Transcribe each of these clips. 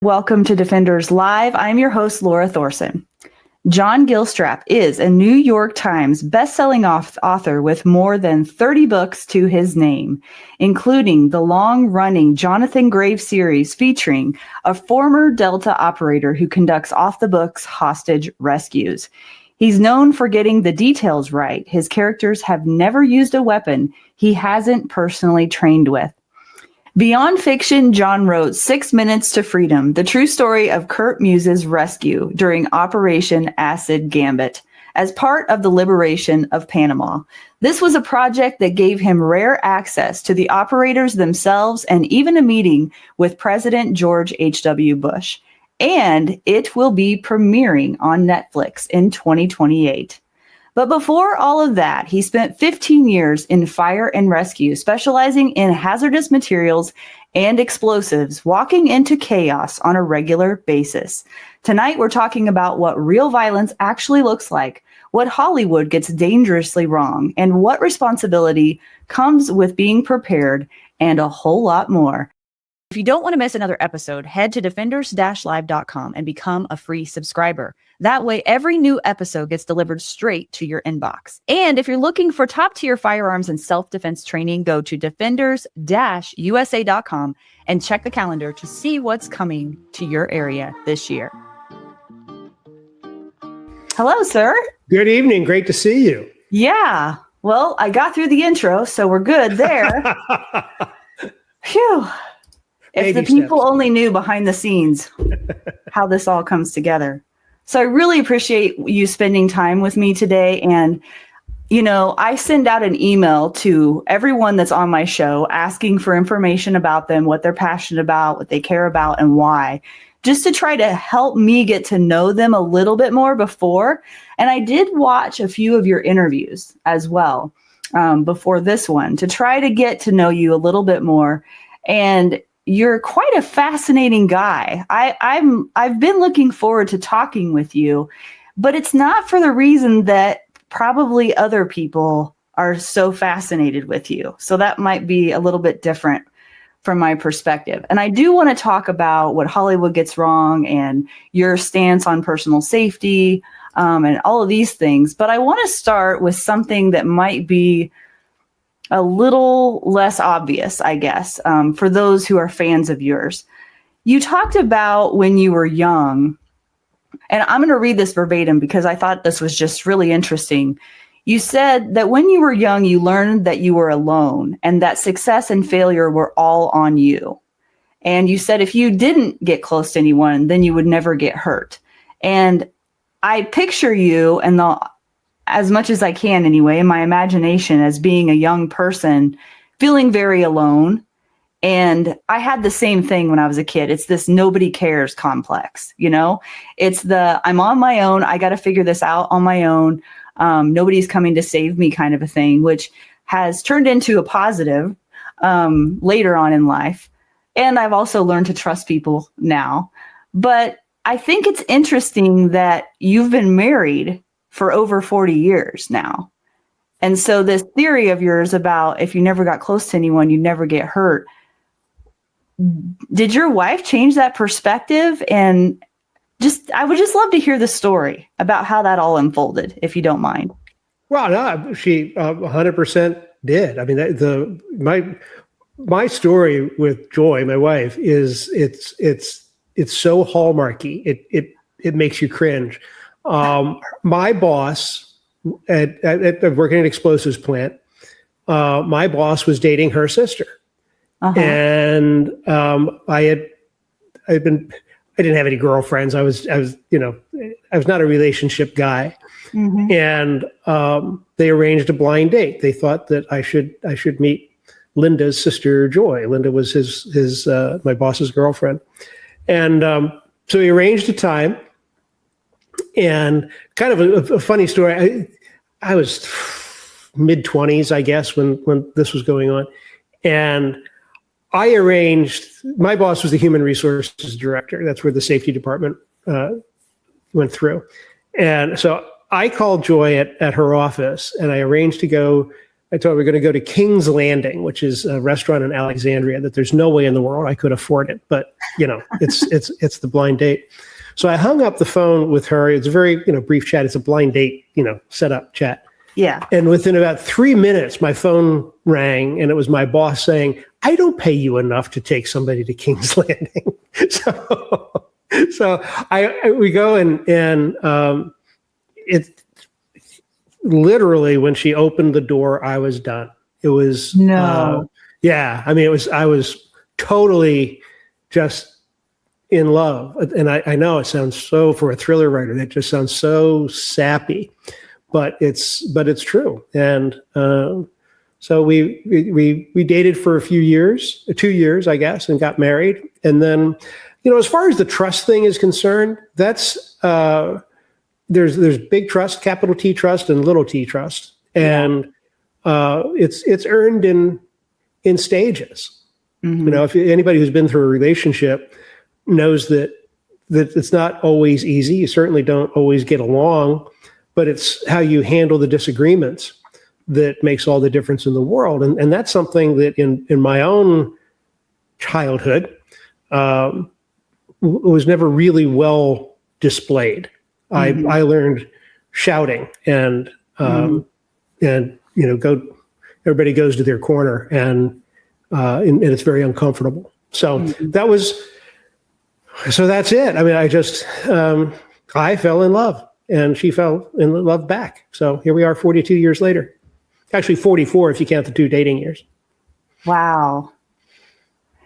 Welcome to Defenders Live. I'm your host, Laura Thorson. John Gilstrap is a New York Times bestselling author with more than 30 books to his name, including the long-running Jonathan Graves series featuring a former Delta operator who conducts off-the-books hostage rescues. He's known for getting the details right. His characters have never used a weapon he hasn't personally trained with. Beyond fiction, John wrote 6 Minutes to Freedom, the true story of Kurt Muse's rescue during Operation Acid Gambit, as part of the liberation of Panama. This was a project that gave him rare access to the operators themselves and even a meeting with President George H.W. Bush. And it will be premiering on Netflix in 2028. But before all of that, he spent 15 years in fire and rescue, specializing in hazardous materials and explosives, walking into chaos on a regular basis. Tonight, we're talking about what real violence actually looks like, what Hollywood gets dangerously wrong, and what responsibility comes with being prepared, and a whole lot more. If you don't want to miss another episode, head to defenders-live.com and become a free subscriber. That way, every new episode gets delivered straight to your inbox. And if you're looking for top-tier firearms and self-defense training, go to defenders-usa.com and check the calendar to see what's coming to your area this year. Hello, sir. Good evening. Great to see you. Yeah. Well, I got through the intro, so we're good there. Phew. If the people only knew behind the scenes how this all comes together. So I really appreciate you spending time with me today. And, you know, I send out an email to everyone that's on my show asking for information about them, what they're passionate about, what they care about, and why, just to try to help me get to know them a little bit more before. And I did watch a few of your interviews as well before this one to try to get to know you a little bit more. And you're quite a fascinating guy. I've been looking forward to talking with you, but it's not for the reason that probably other people are so fascinated with you. So that might be a little bit different from my perspective. And I do want to talk about what Hollywood gets wrong and your stance on personal safety and all of these things. But I want to start with something that might be a little less obvious, I guess, for those who are fans of yours. You talked about when you were young, and I'm going to read this verbatim because I thought this was just really interesting. You said that when you were young, you learned that you were alone and that success and failure were all on you. And you said if you didn't get close to anyone, then you would never get hurt. And I picture you and as much as I can anyway, in my imagination as being a young person, feeling very alone. And I had the same thing when I was a kid. It's this nobody cares complex, you know? It's the I'm on my own. I got to figure this out on my own. Nobody's coming to save me kind of a thing, which has turned into a positive later on in life. And I've also learned to trust people now. But I think it's interesting that you've been married for over 40 years now. And so this theory of yours about if you never got close to anyone, you never get hurt. Did your wife change that perspective? And I would just love to hear the story about how that all unfolded, if you don't mind. Well, no, she 100% did. I mean, my story with Joy, my wife, is it's so hallmarky. It makes you cringe. My boss at working at an explosives plant, my boss was dating her sister. Uh-huh. And I didn't have any girlfriends. I was not a relationship guy. Mm-hmm. And they arranged a blind date. They thought that I should meet Linda's sister, Joy. Linda was his my boss's girlfriend. And so he arranged a time. And kind of a funny story. I was mid-20s, I guess, when this was going on. And I arranged, my boss was the human resources director. That's where the safety department went through. And so I called Joy at her office, and I arranged to go I told her we're going to go to King's Landing, which is a restaurant in Alexandria that there's no way in the world I could afford it. But, it's the blind date. So I hung up the phone with her. It's a very, brief chat. It's a blind date, setup chat. Yeah. And within about 3 minutes, my phone rang and it was my boss saying, I don't pay you enough to take somebody to King's Landing. So we go and it literally, when she opened the door, I was done. It was, no. I was totally just in love. And I know it sounds so, for a thriller writer, that just sounds so sappy, but it's true. And, so we dated for a few years, 2 years, I guess, and got married. And then, as far as the trust thing is concerned, that's, there's big trust, capital T trust, and little t trust. And, it's earned in stages. Mm-hmm. If anybody who's been through a relationship knows that it's not always easy. You certainly don't always get along, but it's how you handle the disagreements that makes all the difference in the world. And that's something that in my own childhood was never really well displayed. Mm-hmm. I learned shouting and everybody goes to their corner and it's very uncomfortable. So that's it. I mean, I fell in love and she fell in love back. So here we are 42 years later. Actually 44 if you count the 2 dating years. Wow.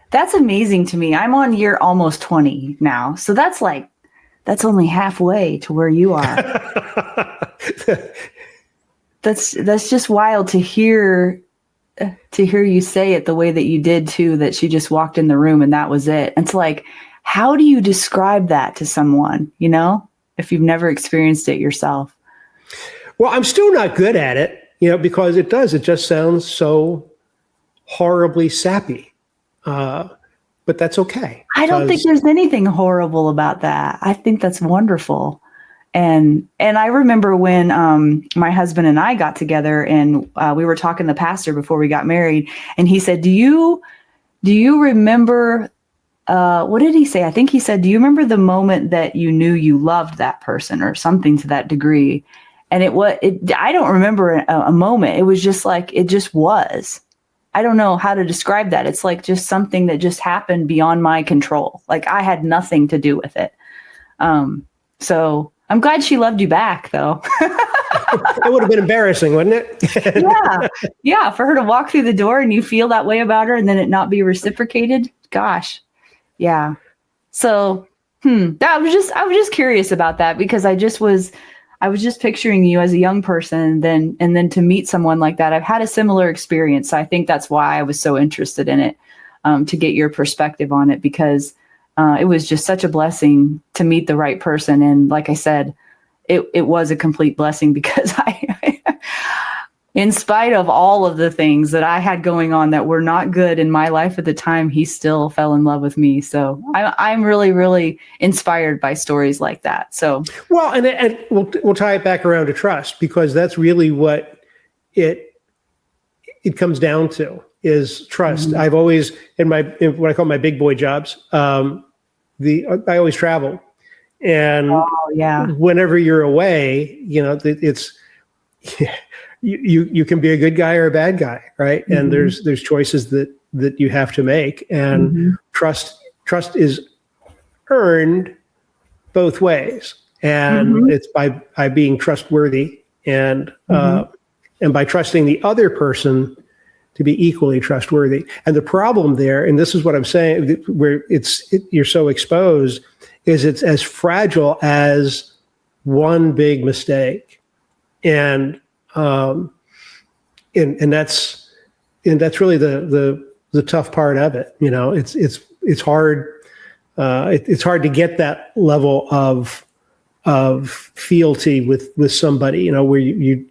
That's amazing to me. I'm on year almost 20 now. So that's only halfway to where you are. That's just wild to hear you say it the way that you did too, that she just walked in the room and that was it. It's like, how do you describe that to someone, if you've never experienced it yourself? Well, I'm still not good at it. Because it just sounds so horribly sappy. But that's okay. I don't think there's anything horrible about that. I think that's wonderful. And I remember when my husband and I got together and we were talking to the pastor before we got married. And he said, do you remember, what did he say? I think he said, do you remember the moment that you knew you loved that person or something to that degree? And I don't remember a moment. It was just like, it just was. I don't know how to describe that. It's like just something that just happened beyond my control. Like I had nothing to do with it. So I'm glad she loved you back though. It would have been embarrassing, wouldn't it? Yeah. For her to walk through the door and you feel that way about her and then it not be reciprocated. Gosh. Yeah. So, I was just curious about that because I was just picturing you as a young person and then to meet someone like that. I've had a similar experience. So I think that's why I was so interested in it, to get your perspective on it, because it was just such a blessing to meet the right person. And like I said, it was a complete blessing because in spite of all of the things that I had going on that were not good in my life at the time, he still fell in love with me. So I'm really, really inspired by stories like that. So, well, and we'll tie it back around to trust, because that's really what it comes down to is trust. Mm-hmm. I've always, in what I call my big boy jobs, I always travel. And whenever you're away, it's, you can be a good guy or a bad guy, right? Mm-hmm. And there's choices that you have to make, and trust is earned both ways, and it's by being trustworthy and by trusting the other person to be equally trustworthy. And the problem there, and this is what I'm saying, where you're so exposed, is it's as fragile as one big mistake, and that's really the tough part of it. It's hard. It's hard to get that level of fealty with somebody, where you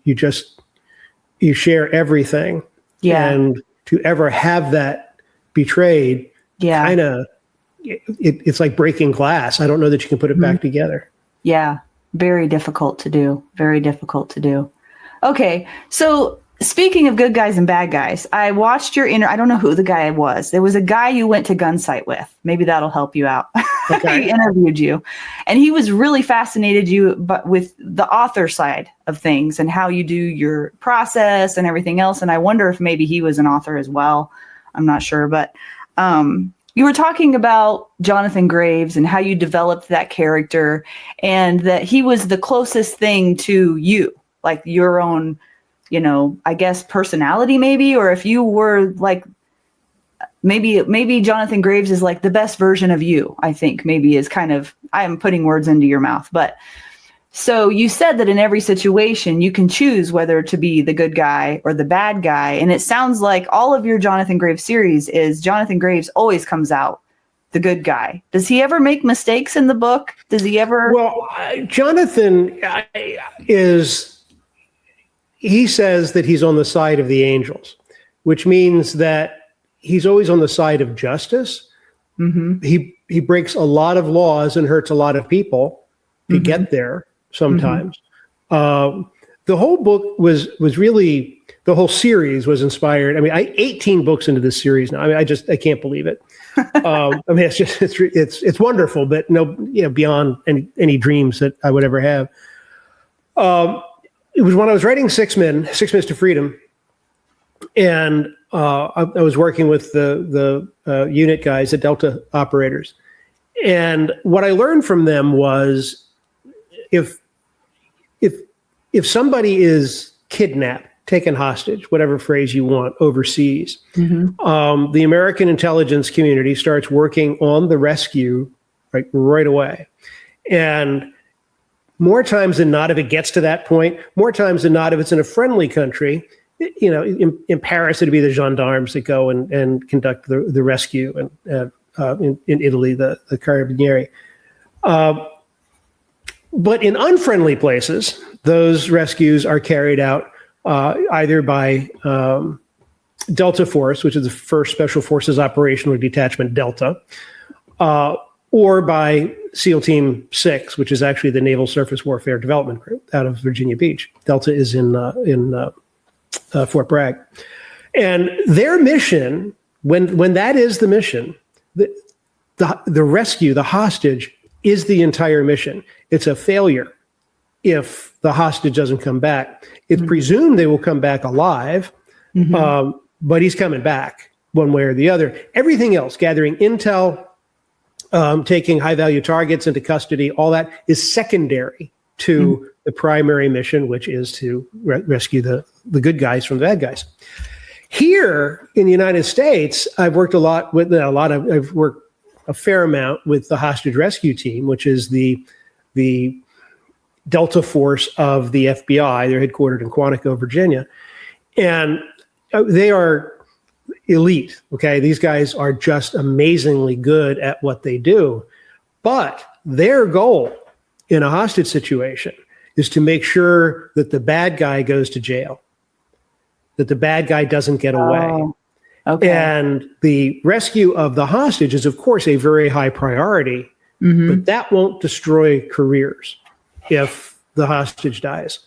share everything. Yeah. And to ever have that betrayed, kind of, it's like breaking glass. I don't know that you can put it back together. Yeah. Very difficult to do. Very difficult to do. Okay. So Speaking of good guys and bad guys, I watched your I don't know who the guy was. There was a guy you went to Gunsight with. Maybe that'll help you out. Okay. He interviewed you, and he was really fascinated but with the author side of things and how you do your process and everything else. And I wonder if maybe he was an author as well. I'm not sure, but you were talking about Jonathan Graves and how you developed that character, and that he was the closest thing to you, like your own, I guess personality maybe, or if you were like, maybe Jonathan Graves is like the best version of you, I think maybe is kind of, I am putting words into your mouth, but so you said that in every situation you can choose whether to be the good guy or the bad guy. And it sounds like all of your Jonathan Graves series is Jonathan Graves always comes out the good guy. Does he ever make mistakes in the book? Does he ever? Well, Jonathan he says that he's on the side of the angels, which means that he's always on the side of justice. Mm-hmm. He breaks a lot of laws and hurts a lot of people to mm-hmm. get there sometimes. Mm-hmm. The whole book was really, the whole series was inspired. I mean, 18 books into this series now. I mean, I can't believe it. I mean, it's wonderful, but beyond any dreams that I would ever have. It was when I was writing Six Minutes to Freedom, and I was working with the unit guys, the Delta operators. And what I learned from them was if somebody is kidnapped, taken hostage, whatever phrase you want, overseas, mm-hmm. The American intelligence community starts working on the rescue right away. And more times than not, if it gets to that point, more times than not, if it's in a friendly country, in Paris, it'd be the gendarmes that go and conduct the rescue, and in Italy, the Carabinieri. But in unfriendly places, those rescues are carried out either by Delta Force, which is the first Special Forces Operational Detachment, Delta, or by SEAL Team 6, which is actually the Naval Surface Warfare Development Group out of Virginia Beach. Delta is in Fort Bragg. And their mission, when that is the mission, the rescue, the hostage, is the entire mission. It's a failure if the hostage doesn't come back. It's mm-hmm. presumed they will come back alive, mm-hmm. But he's coming back one way or the other. Everything else, gathering intel, taking high-value targets into custody, all that is secondary to mm-hmm. the primary mission, which is to rescue the good guys from the bad guys. Here in the United States, I've worked I've worked a fair amount with the hostage rescue team, which is the Delta Force of the FBI. They're headquartered in Quantico, Virginia, and they are elite. Okay, these guys are just amazingly good at what they do, but their goal in a hostage situation is to make sure that the bad guy goes to jail, that the bad guy doesn't get away. Oh, okay. And the rescue of the hostage is, of course, a very high priority, mm-hmm. but that won't destroy careers if the hostage dies.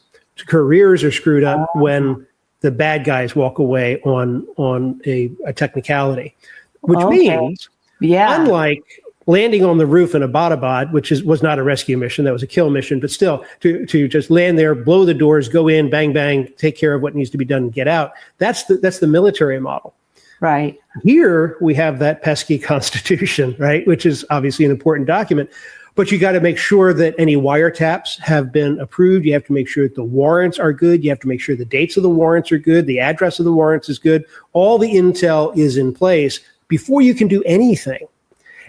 Careers are screwed up when the bad guys walk away on a technicality, which means, unlike landing on the roof in Abbottabad, which was not a rescue mission, that was a kill mission, but still to just land there, blow the doors, go in, bang, bang, take care of what needs to be done and get out. That's the military model. Right. Here we have that pesky Constitution, right, which is obviously an important document, but you got to make sure that any wiretaps have been approved. You have to make sure that the warrants are good. You have to make sure the dates of the warrants are good. The address of the warrants is good. All the intel is in place before you can do anything.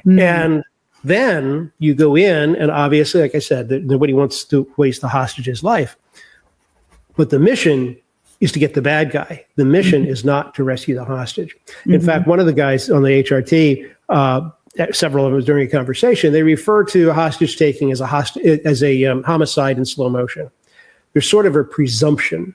Mm. And then you go in, and obviously, like I said, nobody wants to waste the hostage's life. But the mission is to get the bad guy. The mission mm-hmm. is not to rescue the hostage. Mm-hmm. In fact, one of the guys on the HRT, several of them during a conversation, they refer to hostage taking as a homicide in slow motion. There's sort of a presumption,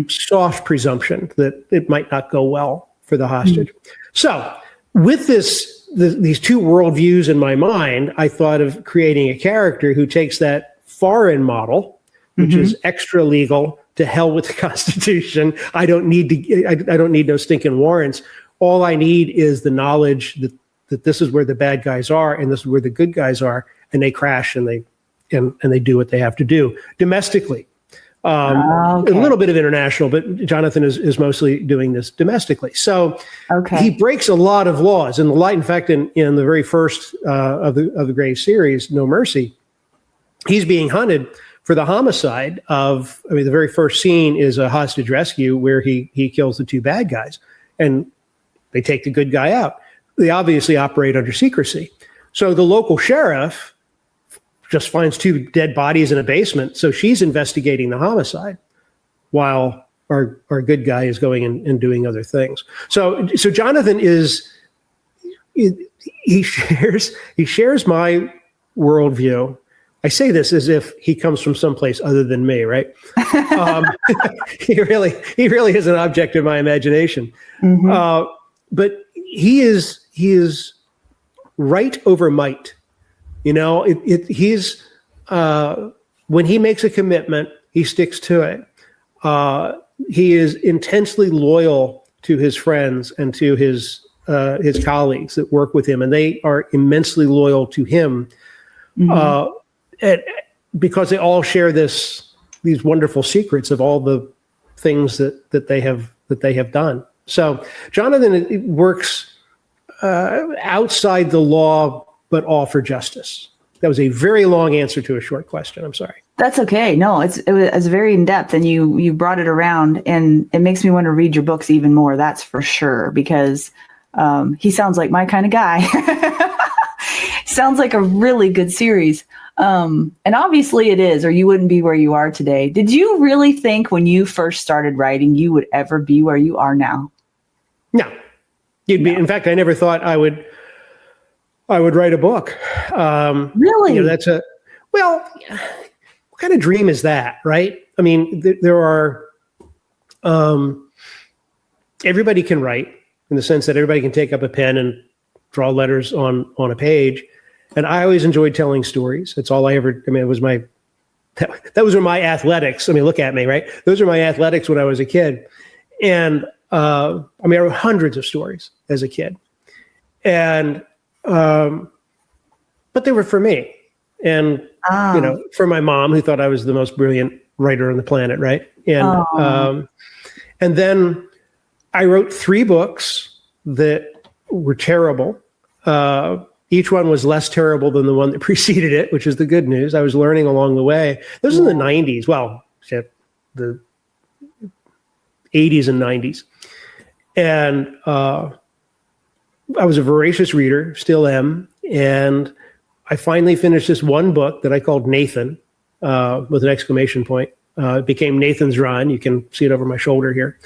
soft presumption, that it might not go well for the hostage. Mm. So with these two worldviews in my mind, I thought of creating a character who takes that foreign model, which mm-hmm. is extra legal, to hell with the Constitution. I don't need no stinking warrants. All I need is the knowledge that this is where the bad guys are and this is where the good guys are, and they crash and they do what they have to do domestically. A little bit of international, but Jonathan is mostly doing this domestically. So he breaks a lot of laws. In the light, in fact, in the very first of the Grave series, No Mercy, he's being hunted for the homicide of. I mean, the very first scene is a hostage rescue where he kills the two bad guys, and they take the good guy out. They obviously operate under secrecy. So the local sheriff just finds two dead bodies in a basement. So she's investigating the homicide while our good guy is going and doing other things. So Jonathan he shares my worldview. I say this as if he comes from someplace other than me, right? He really is an object of my imagination. Mm-hmm. But he is right over might. You know, he's when he makes a commitment, he sticks to it. He is intensely loyal to his friends and to his colleagues that work with him, and they are immensely loyal to him, because they all share these wonderful secrets of all the things that they have done. So Jonathan works outside the law, but all for justice. That was a very long answer to a short question. I'm sorry. That's okay. No, it was very in depth, and you brought it around, and it makes me want to read your books even more. That's for sure, because he sounds like my kind of guy. Sounds like a really good series. And obviously it is, or you wouldn't be where you are today. Did you really think when you first started writing you would ever be where you are now? No. In fact, I never thought I would write a book. Really? You know, what kind of dream is that, right? I mean, there are, everybody can write in the sense that everybody can take up a pen and draw letters on a page. And I always enjoyed telling stories. That's all I ever, I mean, those were my athletics. I mean, look at me, right? Those are my athletics when I was a kid. And, I wrote hundreds of stories as a kid. And, but they were for me and, for my mom, who thought I was the most brilliant writer on the planet. Right. And then I wrote 3 books that were terrible. Each one was less terrible than the one that preceded it, which is the good news. I was learning along the way. This was in the 90s. Well, the 80s and 90s. And, I was a voracious reader, still am. And I finally finished this one book that I called Nathan, with an exclamation point. It became Nathan's Run. You can see it over my shoulder here.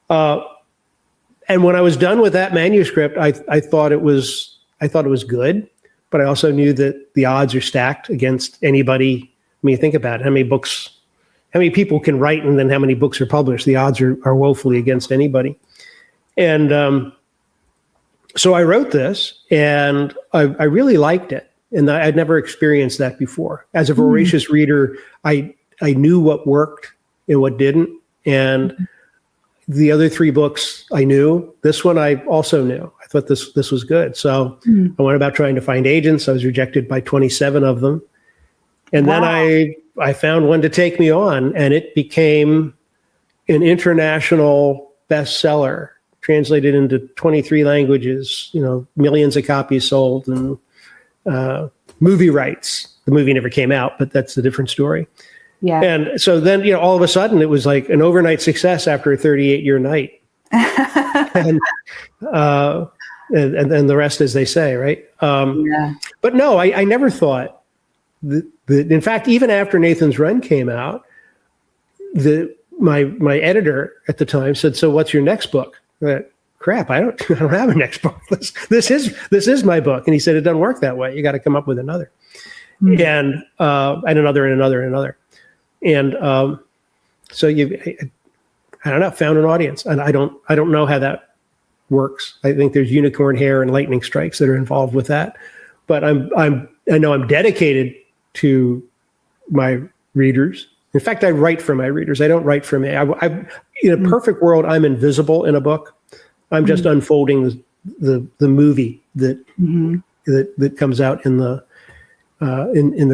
And when I was done with that manuscript, I thought it was good, but I also knew that the odds are stacked against anybody. I mean, think about it. How many people can write and then how many books are published? The odds are woefully against anybody. And, so I wrote this, and I really liked it, and I'd never experienced that before. As a voracious reader, I knew what worked and what didn't, and the other 3 books I knew. This one I also knew. I thought this was good. So I went about trying to find agents. I was rejected by 27 of them, and then I found one to take me on, and it became an international bestseller. Translated into 23 languages, millions of copies sold, and movie rights. The movie never came out, but that's a different story. Yeah. And so then, all of a sudden, it was like an overnight success after a 38-year night. and the rest, as they say, right? But no, I never thought that. In fact, even after Nathan's Run came out, my editor at the time said, "So, what's your next book?" Crap, I don't have a next book. This is my book. And he said, it doesn't work that way. You got to come up with another. And another and another and another. And so I don't know, found an audience. And I don't know how that works. I think there's unicorn hair and lightning strikes that are involved with that. But I know I'm dedicated to my readers In fact, I write for my readers. I don't write for me. In a perfect world, I'm invisible in a book. I'm just unfolding the movie that that comes out in the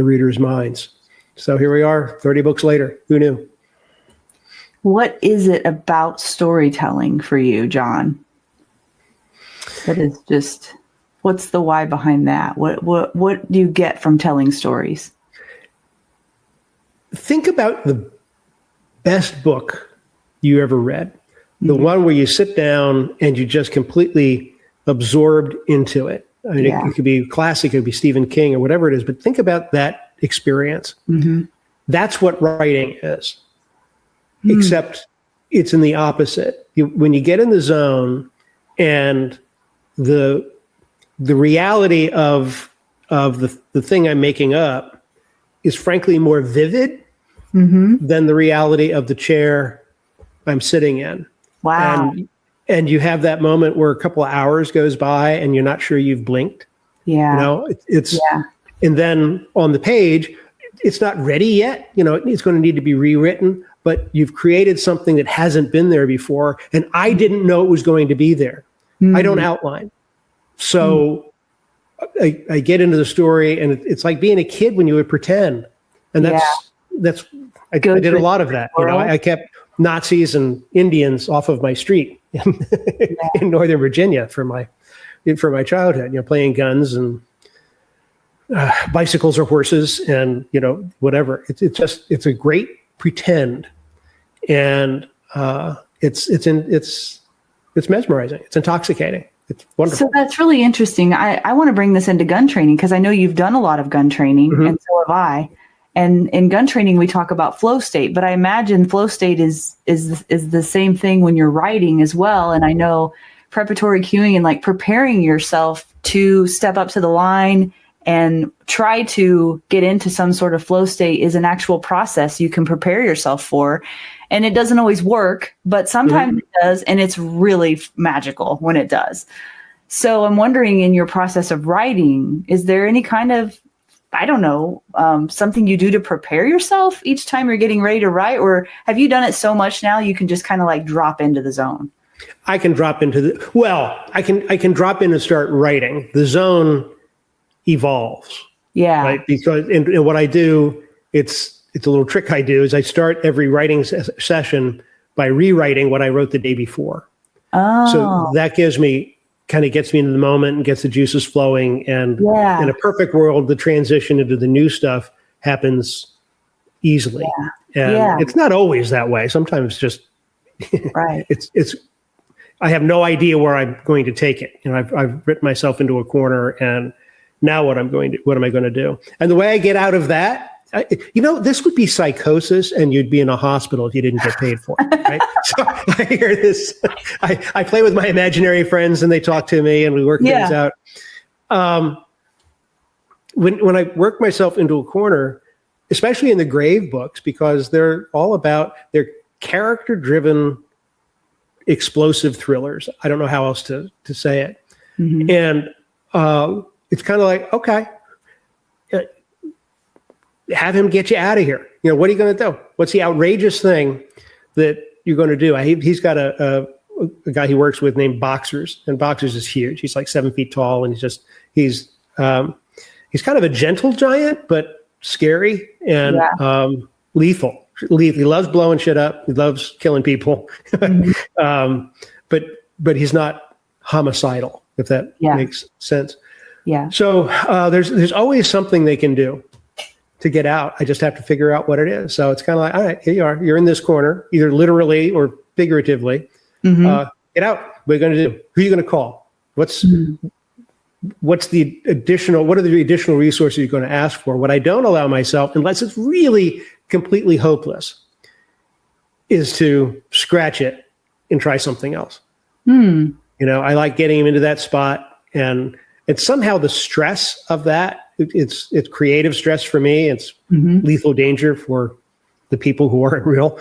readers' minds. So here we are, 30 books later. Who knew? What is it about storytelling for you, John? That is just, what's the why behind that? What do you get from telling stories? Think about the best book you ever read. The one where you sit down and you just completely absorbed into it. I mean, it could be classic, it could be Stephen King or whatever it is, but think about that experience. That's what writing is, except it's in the opposite. When you get in the zone and the reality of the thing I'm making up is frankly more vivid than the reality of the chair I'm sitting in. Wow. And you have that moment where a couple of hours goes by and you're not sure you've blinked. Yeah. You know, and then on the page, it's not ready yet. You know, it's going to need to be rewritten, but you've created something that hasn't been there before. And I didn't know it was going to be there. I don't outline. So I get into the story, and it's like being a kid when you would pretend. And I did a lot of that. You know, I kept Nazis and Indians off of my street in Northern Virginia for my childhood, you know, playing guns and bicycles or horses and, you know, whatever. It's a great pretend. And it's mesmerizing. It's intoxicating. It's wonderful. So that's really interesting. I want to bring this into gun training because I know you've done a lot of gun training, and so have I. And in gun training, we talk about flow state, but I imagine flow state is the same thing when you're writing as well. And I know preparatory cueing and like preparing yourself to step up to the line and try to get into some sort of flow state is an actual process you can prepare yourself for. And it doesn't always work, but sometimes it does. And it's really magical when it does. So I'm wondering, in your process of writing, is there any kind of, I don't know, something you do to prepare yourself each time you're getting ready to write? Or have you done it so much now you can just kind of like drop into the zone? I can drop into I can drop in and start writing. The zone evolves. Yeah. Right. Because and what I do, it's a little trick I do, is I start every writing session by rewriting what I wrote the day before. Oh. So that gets me into the moment and gets the juices flowing. And in a perfect world, the transition into the new stuff happens easily. Yeah. And it's not always that way. Sometimes just right. it's I have no idea where I'm going to take it. You know, I've written myself into a corner, and now what am I going to do? And the way I get out of that, this would be psychosis, and you'd be in a hospital if you didn't get paid for it, right? So I hear this. I play with my imaginary friends, and they talk to me, and we work things out. When I work myself into a corner, especially in the grave books, because they're character-driven, explosive thrillers. I don't know how else to say it. And it's kind of like, okay, have him get you out of here. You know, what are you going to do? What's the outrageous thing that you're going to do? He's got a guy he works with named Boxers, and Boxers is huge. He's like 7 feet tall, and he's kind of a gentle giant, but scary and lethal. He loves blowing shit up. He loves killing people, but he's not homicidal, if that makes sense. Yeah. So there's always something they can do to get out. I just have to figure out what it is. So it's kind of like, all right, here you are. You're in this corner, either literally or figuratively. Get out. What are you going to do? Who are you going to call? What are the additional resources you're going to ask for? What I don't allow myself, unless it's really completely hopeless, is to scratch it and try something else. You know, I like getting him into that spot, and it's somehow the stress of that. It's creative stress for me. It's lethal danger for the people who aren't real.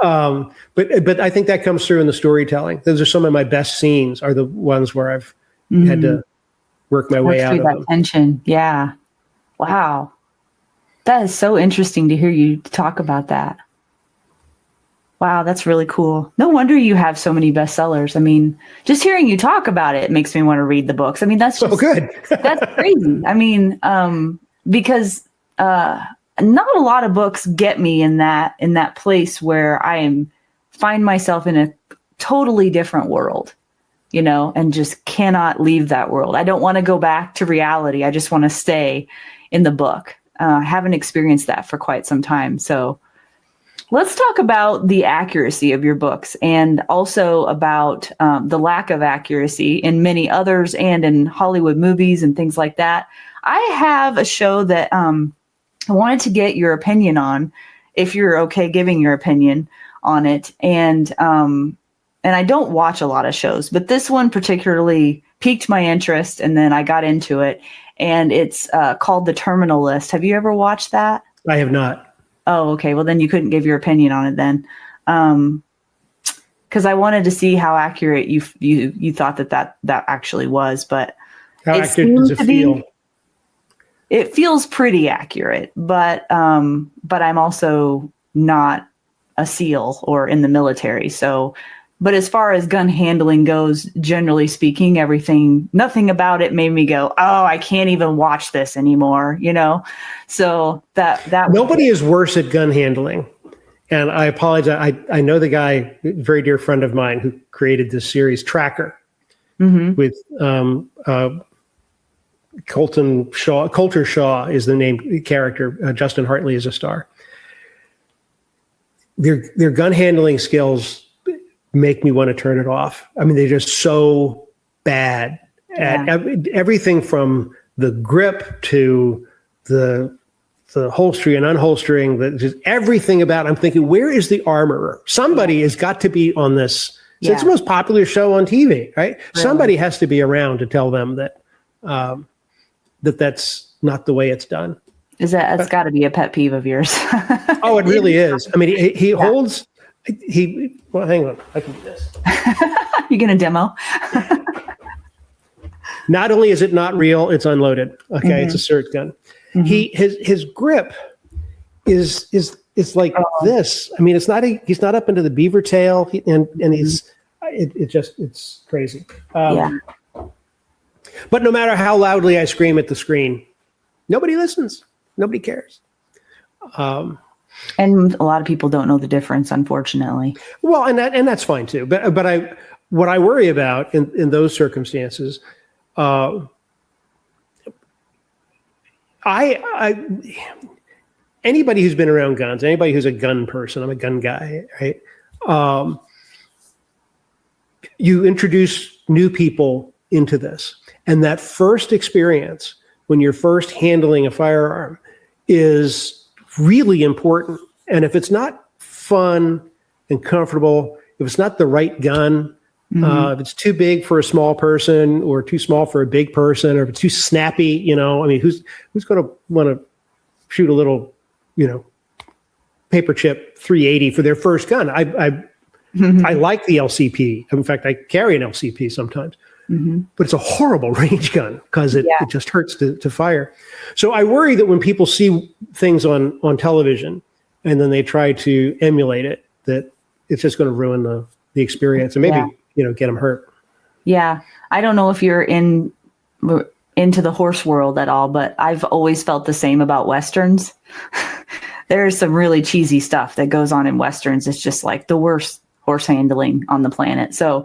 But I think that comes through in the storytelling. Those are some of my best scenes, are the ones where I've had to work my way out of that them. tension. Yeah. Wow. That is so interesting to hear you talk about that. Wow, that's really cool. No wonder you have so many bestsellers. I mean, just hearing you talk about it makes me want to read the books. I mean, that's just good. that's crazy. I mean, because not a lot of books get me in that place where find myself in a totally different world, and just cannot leave that world. I don't want to go back to reality. I just want to stay in the book. I haven't experienced that for quite some time. So let's talk about the accuracy of your books and also about the lack of accuracy in many others and in Hollywood movies and things like that. I have a show that I wanted to get your opinion on, if you're okay giving your opinion on it. And I don't watch a lot of shows, but this one particularly piqued my interest, and then I got into it. And it's called The Terminal List. Have you ever watched that? I have not. Oh, okay. Well, then you couldn't give your opinion on it then. Because I wanted to see how accurate you thought that actually was. But how accurate does it feel? It feels pretty accurate, but I'm also not a SEAL or in the military. So, but as far as gun handling goes, generally speaking, nothing about it made me go, oh, I can't even watch this anymore, So that nobody is worse at gun handling. And I apologize. I know the guy, a very dear friend of mine, who created this series, Tracker, with Coulter Shaw is the named character. Justin Hartley is a star. Their gun handling skills make me want to turn it off. I mean, they're just so bad at everything from the grip to the holstering and unholstering, just everything about it. I'm thinking, where is the armorer? Somebody has got to be on this. So it's the most popular show on TV, right? Really? Somebody has to be around to tell them that that's not the way it's done. That's got to be a pet peeve of yours. Oh, it really is. I mean, he holds. Well, hang on. I can do this. You're going to demo? Not only is it not real, it's unloaded. Okay, it's a SIRT gun. His grip is like this. I mean, he's not up into the beaver tail, and it's crazy. But no matter how loudly I scream at the screen, nobody listens. Nobody cares. And a lot of people don't know the difference, unfortunately. Well, and that's fine too. But what I worry about in those circumstances, anybody who's been around guns, anybody who's a gun person, I'm a gun guy, right? You introduce new people into this, and that first experience when you're first handling a firearm is really important. And if it's not fun and comfortable, if it's not the right gun, if it's too big for a small person or too small for a big person, or if it's too snappy, I mean, who's going to want to shoot a little, paper chip 380 for their first gun? I like the LCP. In fact, I carry an LCP sometimes. But it's a horrible range gun because it just hurts to fire. So I worry that when people see things on television and then they try to emulate it, that it's just going to ruin the experience and maybe get them hurt. Yeah, I don't know if you're into the horse world at all, but I've always felt the same about Westerns. There's some really cheesy stuff that goes on in Westerns. It's just like the worst horse handling on the planet. So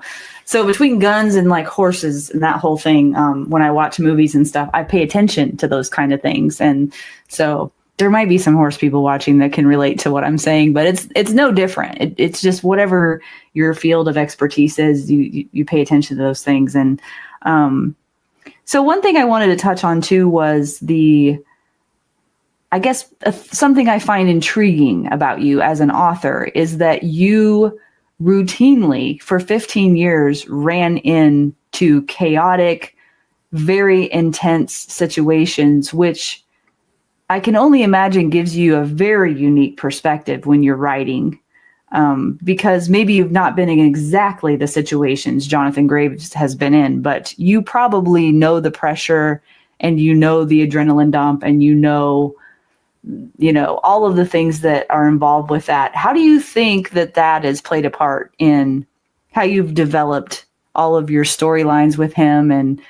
between guns and like horses and that whole thing, when I watch movies and stuff, I pay attention to those kind of things. And so there might be some horse people watching that can relate to what I'm saying, but it's no different. It's just whatever your field of expertise is, you pay attention to those things. And so one thing I wanted to touch on too was something I find intriguing about you as an author is that you routinely for 15 years ran into chaotic, very intense situations, which I can only imagine gives you a very unique perspective when you're writing, because maybe you've not been in exactly the situations Jonathan Graves has been in, but you probably know the pressure and the adrenaline dump and all of the things that are involved with that. How do you think that has played a part in how you've developed all of your storylines with him and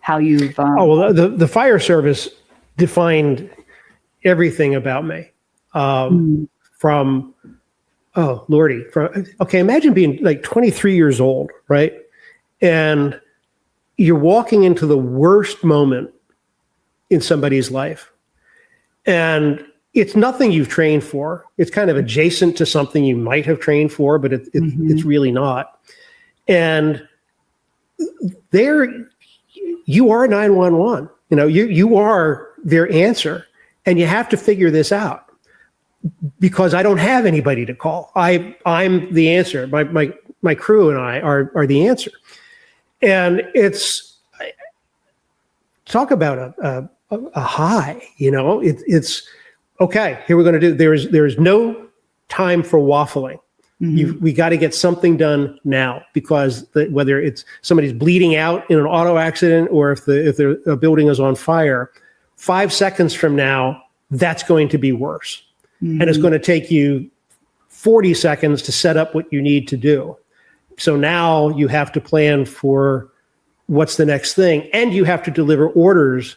how you've... the fire service defined everything about me. Imagine being like 23 years old, right? And you're walking into the worst moment in somebody's life. And it's nothing you've trained for. It's kind of adjacent to something you might have trained for, but it's really not. And there, you are 911. You are their answer, and you have to figure this out because I don't have anybody to call. I'm the answer. My crew and I are the answer. And it's talk about a high. It's okay. Here we're going to do. There's no time for waffling. We got to get something done now because whether it's somebody's bleeding out in an auto accident or if a building is on fire, 5 seconds from now, that's going to be worse. And it's going to take you 40 seconds to set up what you need to do. So now you have to plan for what's the next thing. And you have to deliver orders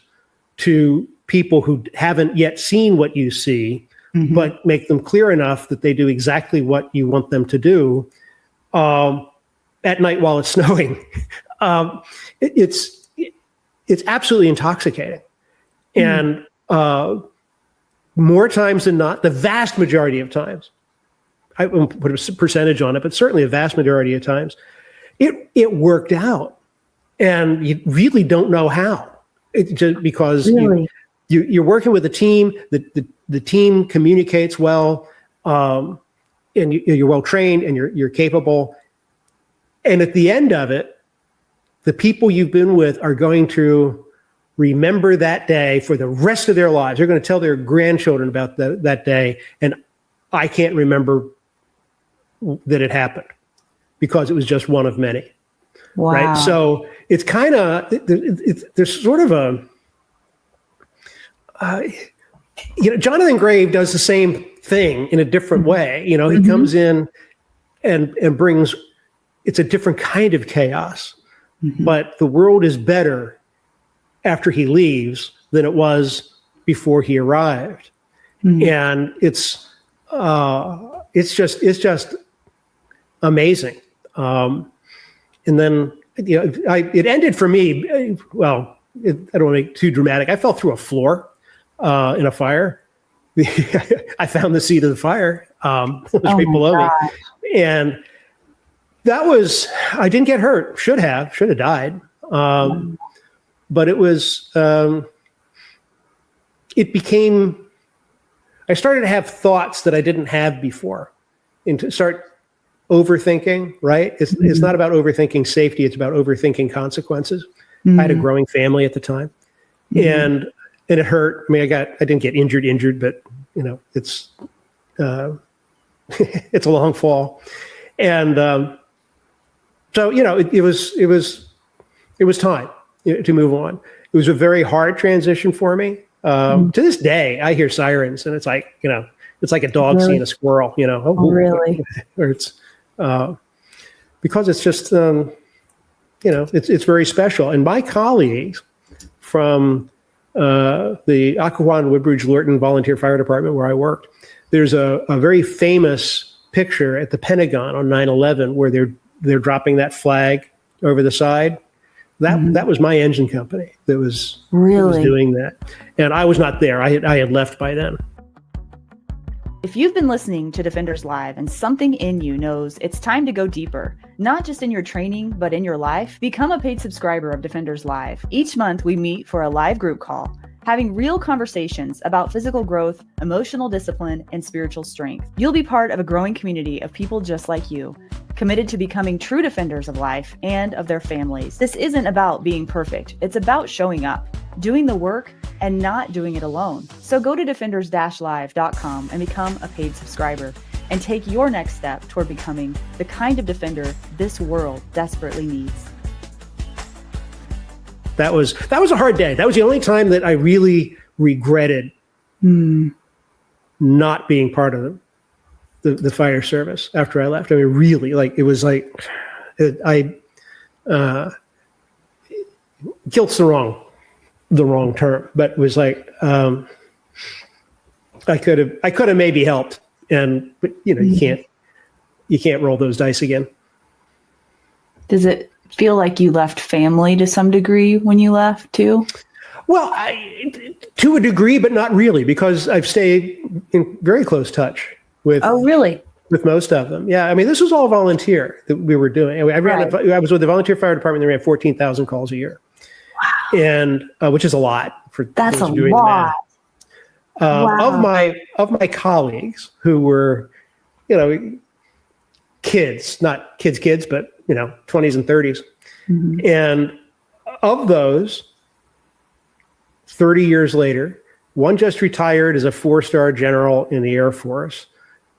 to people who haven't yet seen what you see, but make them clear enough that they do exactly what you want them to do at night while it's snowing. It's absolutely intoxicating. And more times than not, the vast majority of times, I won't put a percentage on it, but certainly a vast majority of times, it worked out. And you really don't know how. It's just because you're working with a team, the team communicates well, and you're well trained and you're capable. And at the end of it, the people you've been with are going to remember that day for the rest of their lives. They're going to tell their grandchildren about that day. And I can't remember that it happened because it was just one of many. Wow. Right. So it's kind of, there's sort of Jonathan Grave does the same thing in a different way. He comes in and brings, it's a different kind of chaos, but the world is better after he leaves than it was before he arrived. And it's just amazing. And then, it ended for me. Well, I don't want to make it too dramatic. I fell through a floor in a fire. I found the seat of the fire. It was right below me. And I didn't get hurt. Should have died. But it was, I started to have thoughts that I didn't have before and to start overthinking, right? It's not about overthinking safety. It's about overthinking consequences. I had a growing family at the time and it hurt. I mean, I didn't get injured, but it's, it's a long fall. And, so, it was time to move on. It was a very hard transition for me. To this day, I hear sirens and it's like, it's like a dog seeing a squirrel, Oh, really? Or it's, because it's just, it's very special. And my colleagues from the Occoquan, Woodbridge, Lorton Volunteer Fire Department where I worked, there's a very famous picture at the Pentagon on 9/11 where they're dropping that flag over the side. That was my engine company that was doing that. And I was not there. I had left by then. If you've been listening to Defenders Live and something in you knows it's time to go deeper, not just in your training, but in your life, become a paid subscriber of Defenders Live. Each month we meet for a live group call, having real conversations about physical growth, emotional discipline, and spiritual strength. You'll be part of a growing community of people just like you, committed to becoming true defenders of life and of their families. This isn't about being perfect. It's about showing up, doing the work, and not doing it alone. So go to defenders-live.com and become a paid subscriber and take your next step toward becoming the kind of defender this world desperately needs. That was a hard day. That was the only time that I really regretted not being part of the fire service after I left. I mean, really, like, it was like, guilt's the wrong term, but it was like, I could have maybe helped, but you can't roll those dice again. Does it feel like you left family to some degree when you left too? Well, to a degree, but not really, because I've stayed in very close touch with. Oh, really? With most of them, yeah. I mean, this was all volunteer that we were doing. I was with the volunteer fire department. They ran 14,000 calls a year, wow. And which is a lot for. That's a lot. Wow. Of my colleagues who were, kids, not kids, but 20s and 30s, and of those, 30 years later, one just retired as a 4-star general in the Air Force.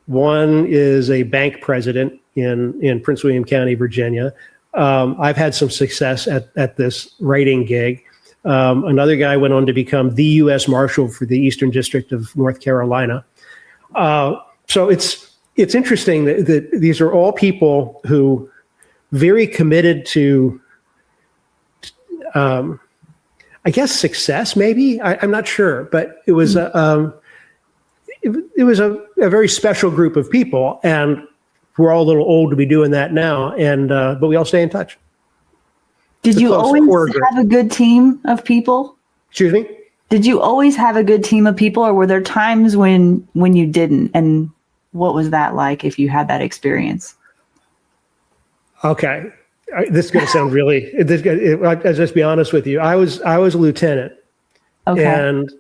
One is a bank president in Prince William County, Virginia. I've had some success at this writing gig. Another guy went on to become the U.S. Marshal for the Eastern District of North Carolina. So it's interesting that these are all people who very committed to, I guess, success. Maybe I'm not sure, but it was it was a very special group of people, and we're all a little old to be doing that now. And but we all stay in touch. Did you always have a good team of people? Excuse me? Did you always have a good team of people, or were there times when you didn't? And what was that like if you had that experience? Okay. This is going to sound really, I'll just be honest with you. I was a lieutenant. Okay. And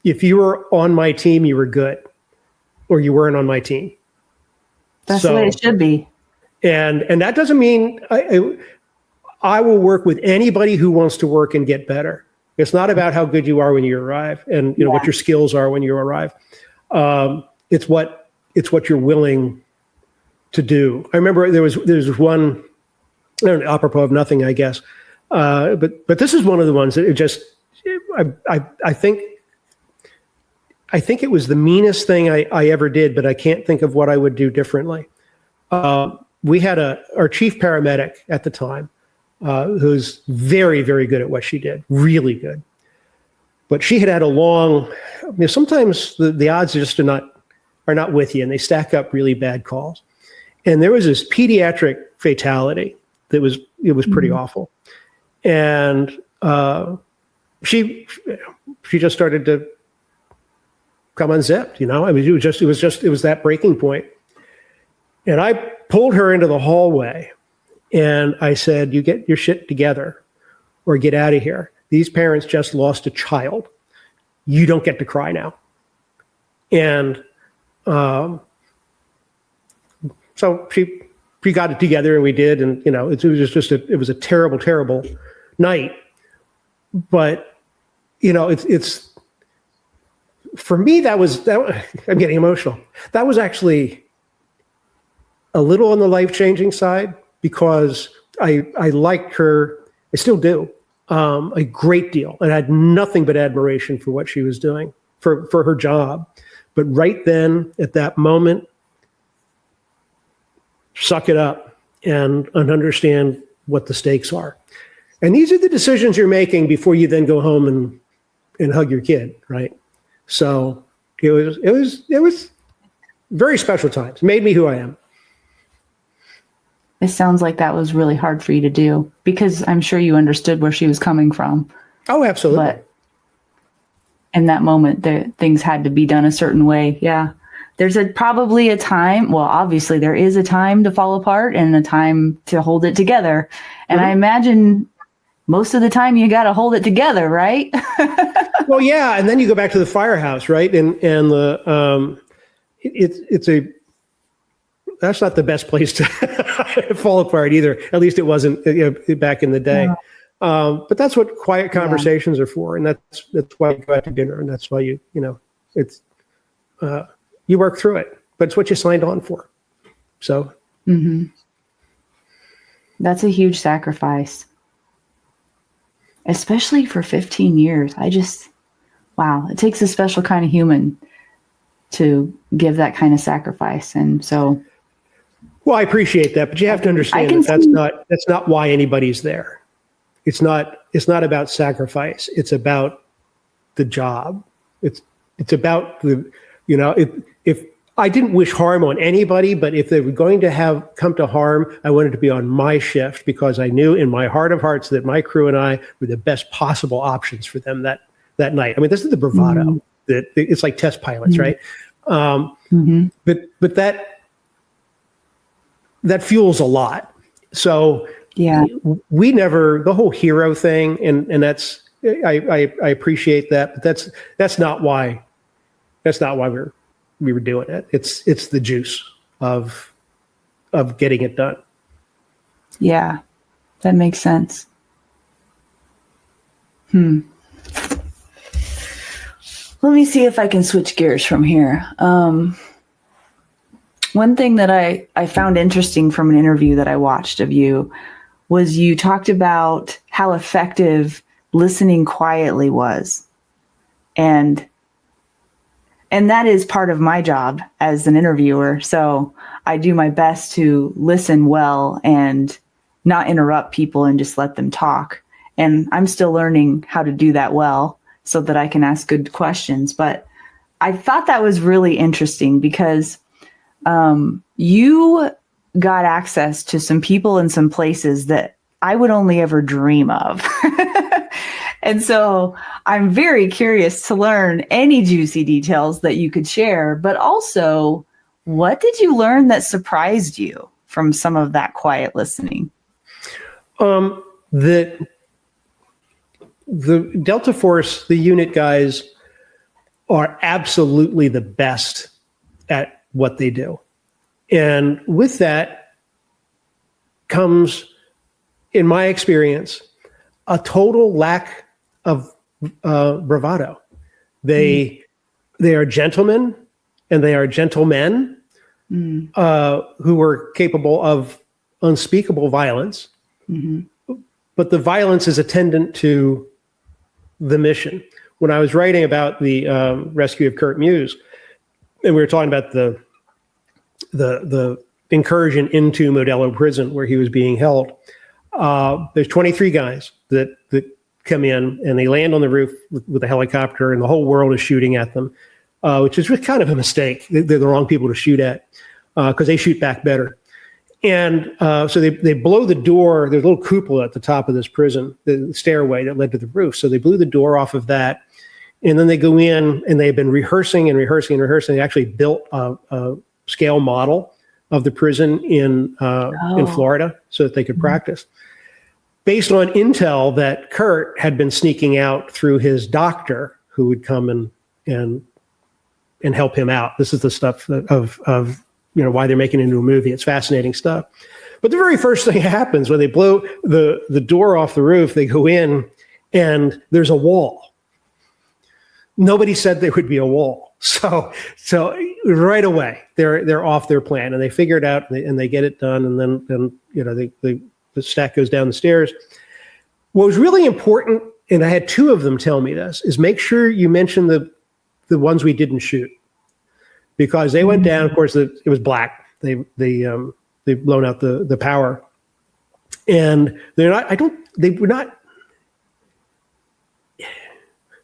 if you were on my team, you were good, or you weren't on my team. That's the way it should be. And that doesn't mean I will work with anybody who wants to work and get better. It's not about how good you are when you arrive and what your skills are when you arrive. It's what you're willing to do. I remember there's one, apropos of nothing, I guess, but this is one of the ones that it just I think it was the meanest thing I ever did, but I can't think of what I would do differently. We had our chief paramedic at the time, who's very, very good at what she did, really good. But she had a long, sometimes the odds just are not with you, and they stack up really bad calls. And there was this pediatric fatality it was pretty awful. And she just started to come unzipped, I mean, it was that breaking point. And I pulled her into the hallway and I said, you get your shit together or get out of here. These parents just lost a child. You don't get to cry now. And so she got it together and we did. And, it was a terrible, terrible night. But, it's for me, that I'm getting emotional. That was actually a little on the life-changing side because I liked her. I still do a great deal. And I had nothing but admiration for what she was doing for her job. But right then at that moment, suck it up and understand what the stakes are. And these are the decisions you're making before you then go home and hug your kid, right? So it was very special times. Made me who I am. It sounds like that was really hard for you to do because I'm sure you understood where she was coming from. Oh, absolutely. But in that moment, things had to be done a certain way. Yeah. There's probably a time, well, obviously there is a time to fall apart and a time to hold it together. And I imagine most of the time you got to hold it together, right? Well, yeah. And then you go back to the firehouse, right? And the, that's not the best place to fall apart either. At least it wasn't back in the day. Yeah. But that's what quiet conversations are for. And that's why you go out to dinner. And that's why you work through it, but it's what you signed on for. So. Mm-hmm. That's a huge sacrifice, especially for 15 years. Wow. It takes a special kind of human to give that kind of sacrifice. And so, well, I appreciate that, but you have to understand that that's not why anybody's there. It's not about sacrifice. It's about the job. It's about if I didn't wish harm on anybody, but if they were going to come to harm, I wanted to be on my shift because I knew in my heart of hearts that my crew and I were the best possible options for them that night. I mean, this is the bravado that it's like test pilots, right? But that fuels a lot. So we never, the whole hero thing, and that's I appreciate that, but that's not why we were doing it. It's the juice of getting it done. Yeah, that makes sense. Let me see if I can switch gears from here. One thing that I found interesting from an interview that I watched of you was you talked about how effective listening quietly was. And that is part of my job as an interviewer. So I do my best to listen well and not interrupt people and just let them talk. And I'm still learning how to do that well so that I can ask good questions. But I thought that was really interesting because you got access to some people in some places that I would only ever dream of. And so I'm very curious to learn any juicy details that you could share, but also what did you learn that surprised you from some of that quiet listening? The Delta Force, the unit guys are absolutely the best at what they do. And with that comes, in my experience, a total lack of bravado. They are gentlemen and they are gentlemen who are capable of unspeakable violence, but the violence is attendant to the mission. When I was writing about the rescue of Kurt Muse, and we were talking about the incursion into Modelo Prison where he was being held, there's 23 guys that come in and they land on the roof with a helicopter and the whole world is shooting at them, which is kind of a mistake. They're the wrong people to shoot at because they shoot back better. And so they blow the door. There's a little cupola at the top of this prison, the stairway that led to the roof. So they blew the door off of that. And then they go in and they've been rehearsing. They actually built a scale model of the prison in Florida so that they could practice. Based on intel that Kurt had been sneaking out through his doctor who would come and help him out. This is the stuff of why they're making it into a movie. It's fascinating stuff. But the very first thing happens when they blow the door off the roof, they go in and there's a wall. Nobody said there would be a wall. So right away they're off their plan and they figure it out and they get it done. And then the stack goes down the stairs. What was really important, and I had two of them tell me this, is make sure you mention the ones we didn't shoot, because they went down. Of course, it was black. They've blown out the power, and they're not. They were not.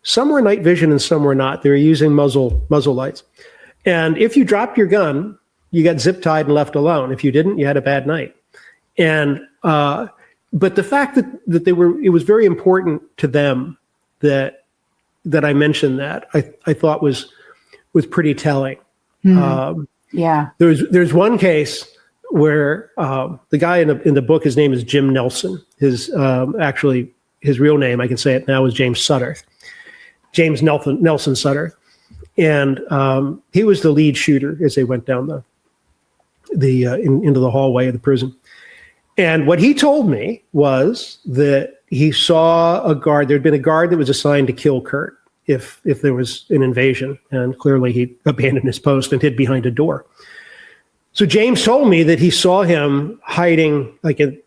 Some were night vision and some were not. They were using muzzle lights, and if you dropped your gun, you got zip tied and left alone. If you didn't, you had a bad night. And but the fact that it was very important to them that I mentioned that I thought was pretty telling. There's one case where the guy in the book, his name is Jim Nelson. His real name, I can say it now, is James Sutterth. James Nelson Sutterth, and he was the lead shooter as they went down into the hallway of the prison. And what he told me was that he saw a guard. There'd been a guard that was assigned to kill Kurt if there was an invasion, and clearly he abandoned his post and hid behind a door. So James told me that he saw him hiding,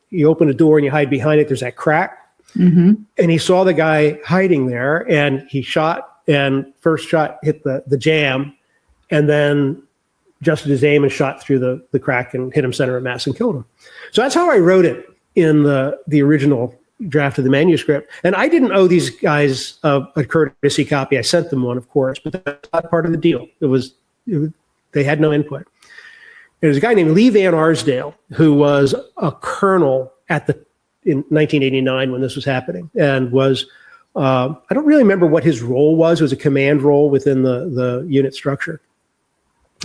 you open a door and you hide behind it. There's that crack, and he saw the guy hiding there, and he shot. And first shot hit the jamb, and then adjusted his aim and shot through the crack and hit him center of mass and killed him. So that's how I wrote it in the original draft of the manuscript. And I didn't owe these guys a courtesy copy. I sent them one, of course, but that's not part of the deal. They had no input. There's a guy named Lee Van Arsdale who was a colonel in 1989 when this was happening, and was I don't really remember what his role was. It was a command role within the unit structure.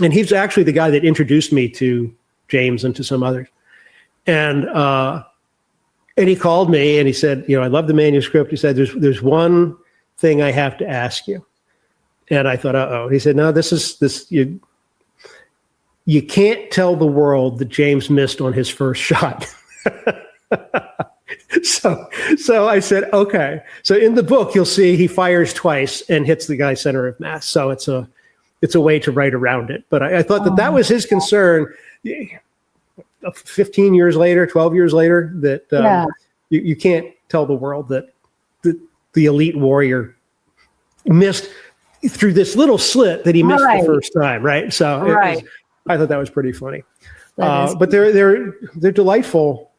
And he's actually the guy that introduced me to James and to some others. And he called me and he said, I love the manuscript. He said, there's one thing I have to ask you. And I thought, uh-oh. He said, no, you can't tell the world that James missed on his first shot. So I said, okay. So in the book, you'll see he fires twice and hits the guy center of mass. So it's a way to write around it. But I thought that was his concern. 15 years later, 12 years later, that you can't tell the world that the elite warrior missed through this little slit that he missed the first time, right? So I thought that was pretty funny. But they're delightful.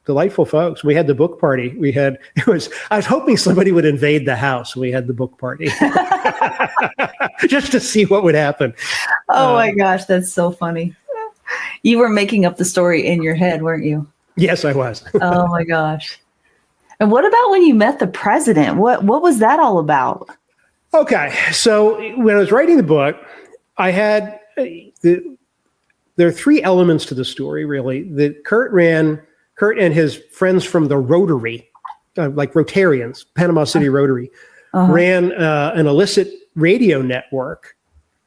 Delightful folks. We had the book party. I was hoping somebody would invade the house. We had the book party just to see what would happen. Oh my gosh, that's so funny. You were making up the story in your head, weren't you? Yes, I was. Oh my gosh. And what about when you met the president? What was that all about? Okay. So when I was writing the book, I had there are three elements to the story, really. That Kurt and his friends from the Rotary, like Rotarians, Panama City Rotary, ran an illicit radio network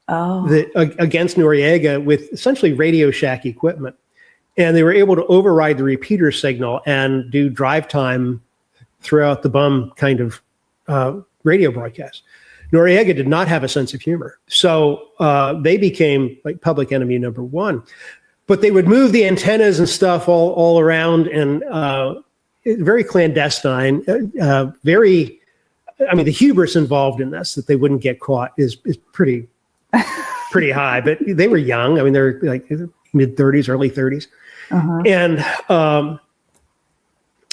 against Noriega with essentially Radio Shack equipment. And they were able to override the repeater signal and do drive time throughout the bum kind of radio broadcast. Noriega did not have a sense of humor. So they became like public enemy number one. But they would move the antennas and stuff all around, and very clandestine. The hubris involved in this, that they wouldn't get caught, is pretty high. But they were young. I mean, they're like mid-30s, early 30s. And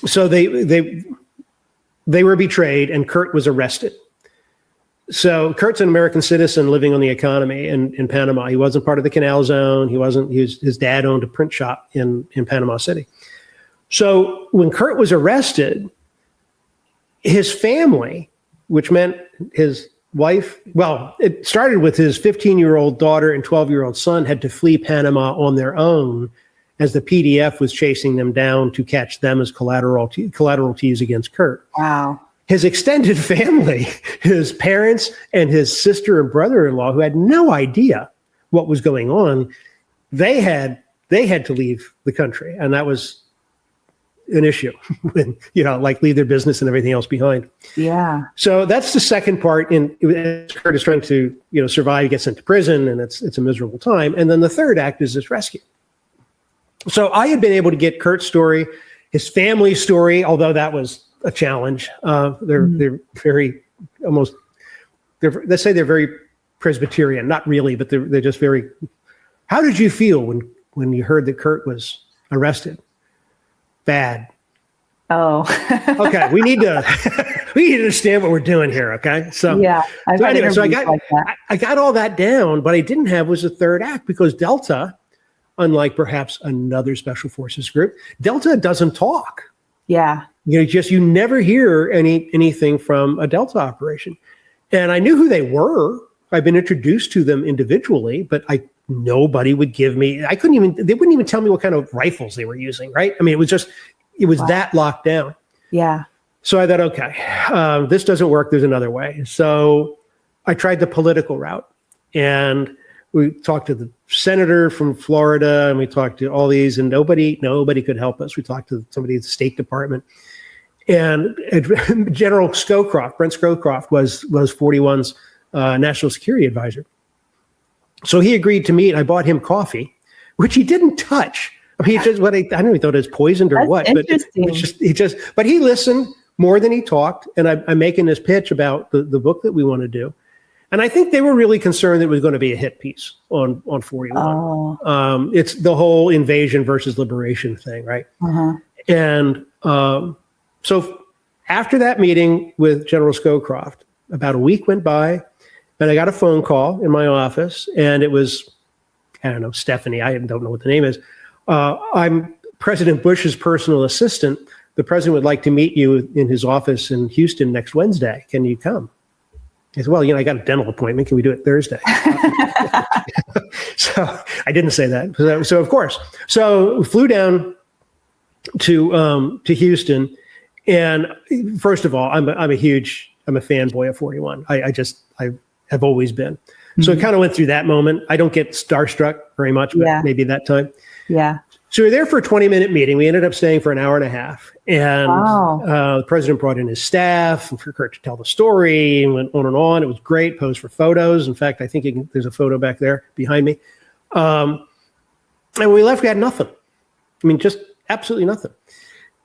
so they were betrayed, and Kurt was arrested. So Kurt's an American citizen living on the economy in Panama. He wasn't part of the Canal Zone. His dad owned a print shop in Panama City. So when Kurt was arrested, his family, which meant his wife, it started with his 15-year-old daughter and 12-year-old son, had to flee Panama on their own as the PDF was chasing them down to catch them as collateral to use against Kurt. Wow. His extended family, his parents and his sister and brother-in-law, who had no idea what was going on, they had to leave the country, and that was an issue. When, leave their business and everything else behind. Yeah. So that's the second part. In Kurt is trying to survive, he gets sent to prison, and it's a miserable time. And then the third act is this rescue. So I had been able to get Kurt's story, his family's story, although that was a challenge. They're very let's say they're very Presbyterian, not really, but they're just very. How did you feel when you heard that Kurt was arrested? Bad. Oh. Okay, we need to understand what we're doing here. Okay, so yeah. I got all that down, but I didn't have was a third act, because Delta, unlike perhaps another special forces group, Delta doesn't talk. Yeah. You never hear anything from a Delta operation. And I knew who they were. I've been introduced to them individually, but nobody would give me, they wouldn't even tell me what kind of rifles they were using, right? I mean, it was that locked down. Yeah. So I thought, okay, this doesn't work. There's another way. So I tried the political route, and we talked to the senator from Florida, and we talked to all these, and nobody could help us. We talked to somebody at the State Department, and General Scowcroft, Brent Scowcroft, was 41's national security advisor. So he agreed to meet. I bought him coffee, which he didn't touch. I mean, I don't know, he thought it was poisoned or That's what, but he listened more than he talked. And I'm making this pitch about the book that we want to do. And I think they were really concerned that it was going to be a hit piece on 41. Oh. It's the whole invasion versus liberation thing, right? Uh-huh. And so after that meeting with General Scowcroft, about a week went by, and I got a phone call in my office, and it was, I don't know, Stephanie, I don't know what the name is. I'm President Bush's personal assistant. The president would like to meet you in his office in Houston next Wednesday. Can you come? I said, well, I got a dental appointment. Can we do it Thursday? So I didn't say that. So of course. So we flew down to Houston. And first of all, I'm a fanboy of 41. I have always been. Mm-hmm. So I kind of went through that moment. I don't get starstruck very much, but maybe that time. Yeah. So we were there for a 20-minute meeting. We ended up staying for an hour and a half. And the president brought in his staff for Kurt to tell the story and went on and on. It was great. Posed for photos. In fact, I think there's a photo back there behind me. And when we left, we had nothing. I mean, just absolutely nothing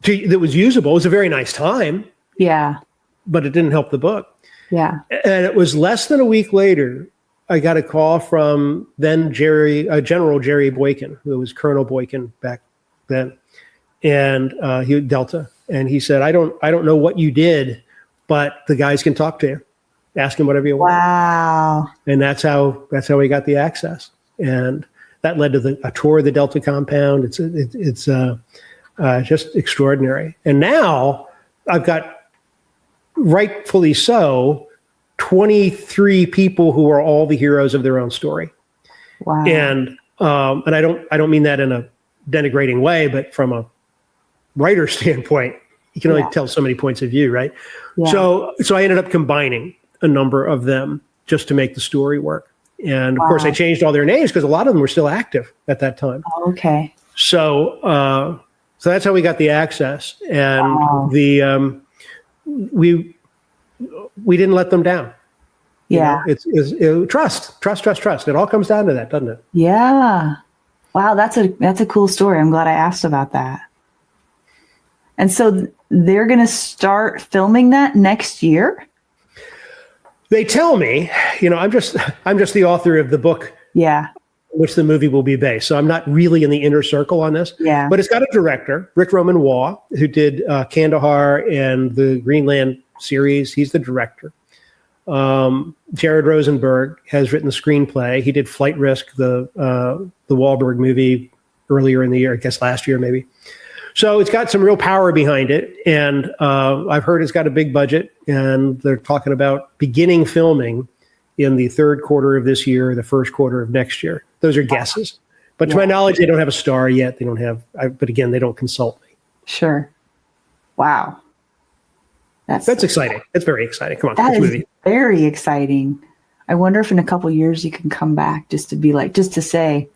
that was usable. It was a very nice time. Yeah. But it didn't help the book. Yeah. And it was less than a week later, I got a call from then General Jerry Boykin, who was Colonel Boykin back then, and he was Delta, and he said, "I don't know what you did, but the guys can talk to you. Ask him whatever you want." Wow! And that's how we got the access, and that led to a tour of the Delta compound. It's just extraordinary. And now I've got, rightfully so, 23 people who are all the heroes of their own story. Wow. And I don't mean that in a denigrating way, but from a writer standpoint, you can only tell so many points of view, right? Yeah. So I ended up combining a number of them just to make the story work. And of course I changed all their names because a lot of them were still active at that time. Oh, okay. So that's how we got the access, and we didn't let them down. Yeah. It's trust. It all comes down to that, doesn't it? Yeah. Wow. That's a cool story. I'm glad I asked about that. And so they're going to start filming that next year? They tell me, I'm just the author of the book. Yeah. Which the movie will be based. So I'm not really in the inner circle on this. Yeah. But it's got a director, Rick Roman Waugh, who did Kandahar and the Greenland series. He's the director. Jared Rosenberg has written the screenplay. He did Flight Risk, the Wahlberg movie earlier in the year, I guess last year maybe. So it's got some real power behind it. And I've heard it's got a big budget, and they're talking about beginning filming in the third quarter of this year, or the first quarter of next year. Those are guesses. But to my knowledge, they don't have a star yet. They don't have, but again, they don't consult me. Sure. Wow. That's exciting. It's very exciting. Come on. That is very exciting. I wonder if in a couple of years you can come back just to say,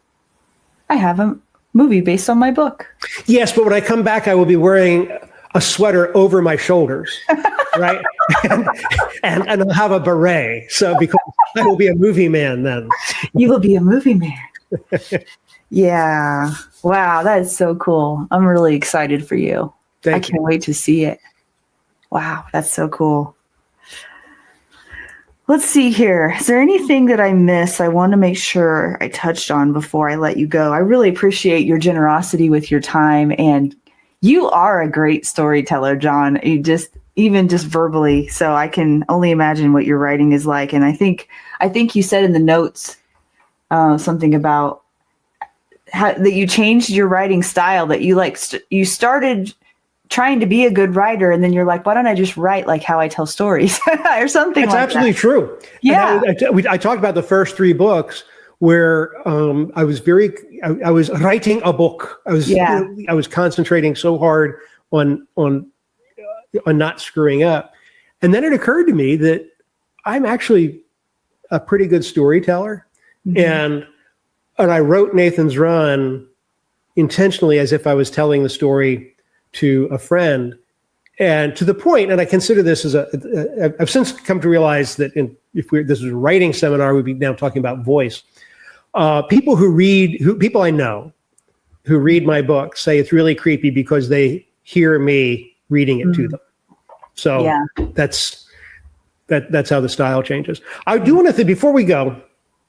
I have a movie based on my book. Yes, but when I come back, I will be wearing a sweater over my shoulders, right? and I'll have a beret. So because I will be a movie man then. You will be a movie man. Yeah. Wow, that is so cool. I'm really excited for you. I can't wait to see it. Wow, that's so cool. Let's see here. Is there anything that I missed? I want to make sure I touched on before I let you go. I really appreciate your generosity with your time, and you are a great storyteller, John. Even just verbally. So I can only imagine what your writing is like. And I think you said in the notes something about that you changed your writing style, that you you started trying to be a good writer, and then you're like, why don't I just write like how I tell stories or something? That's absolutely true. Yeah. I talked about the first 3 books where I was writing a book. I was concentrating so hard on not screwing up. And then it occurred to me that I'm actually a pretty good storyteller. Mm-hmm. And I wrote Nathan's Run intentionally as if I was telling the story to a friend, and to the point, and I consider this as I've since come to realize that this was a writing seminar, we'd be now talking about voice. People I know who read my book say it's really creepy because they hear me reading it to them. So that's that's how the style changes. I do want to think before we go.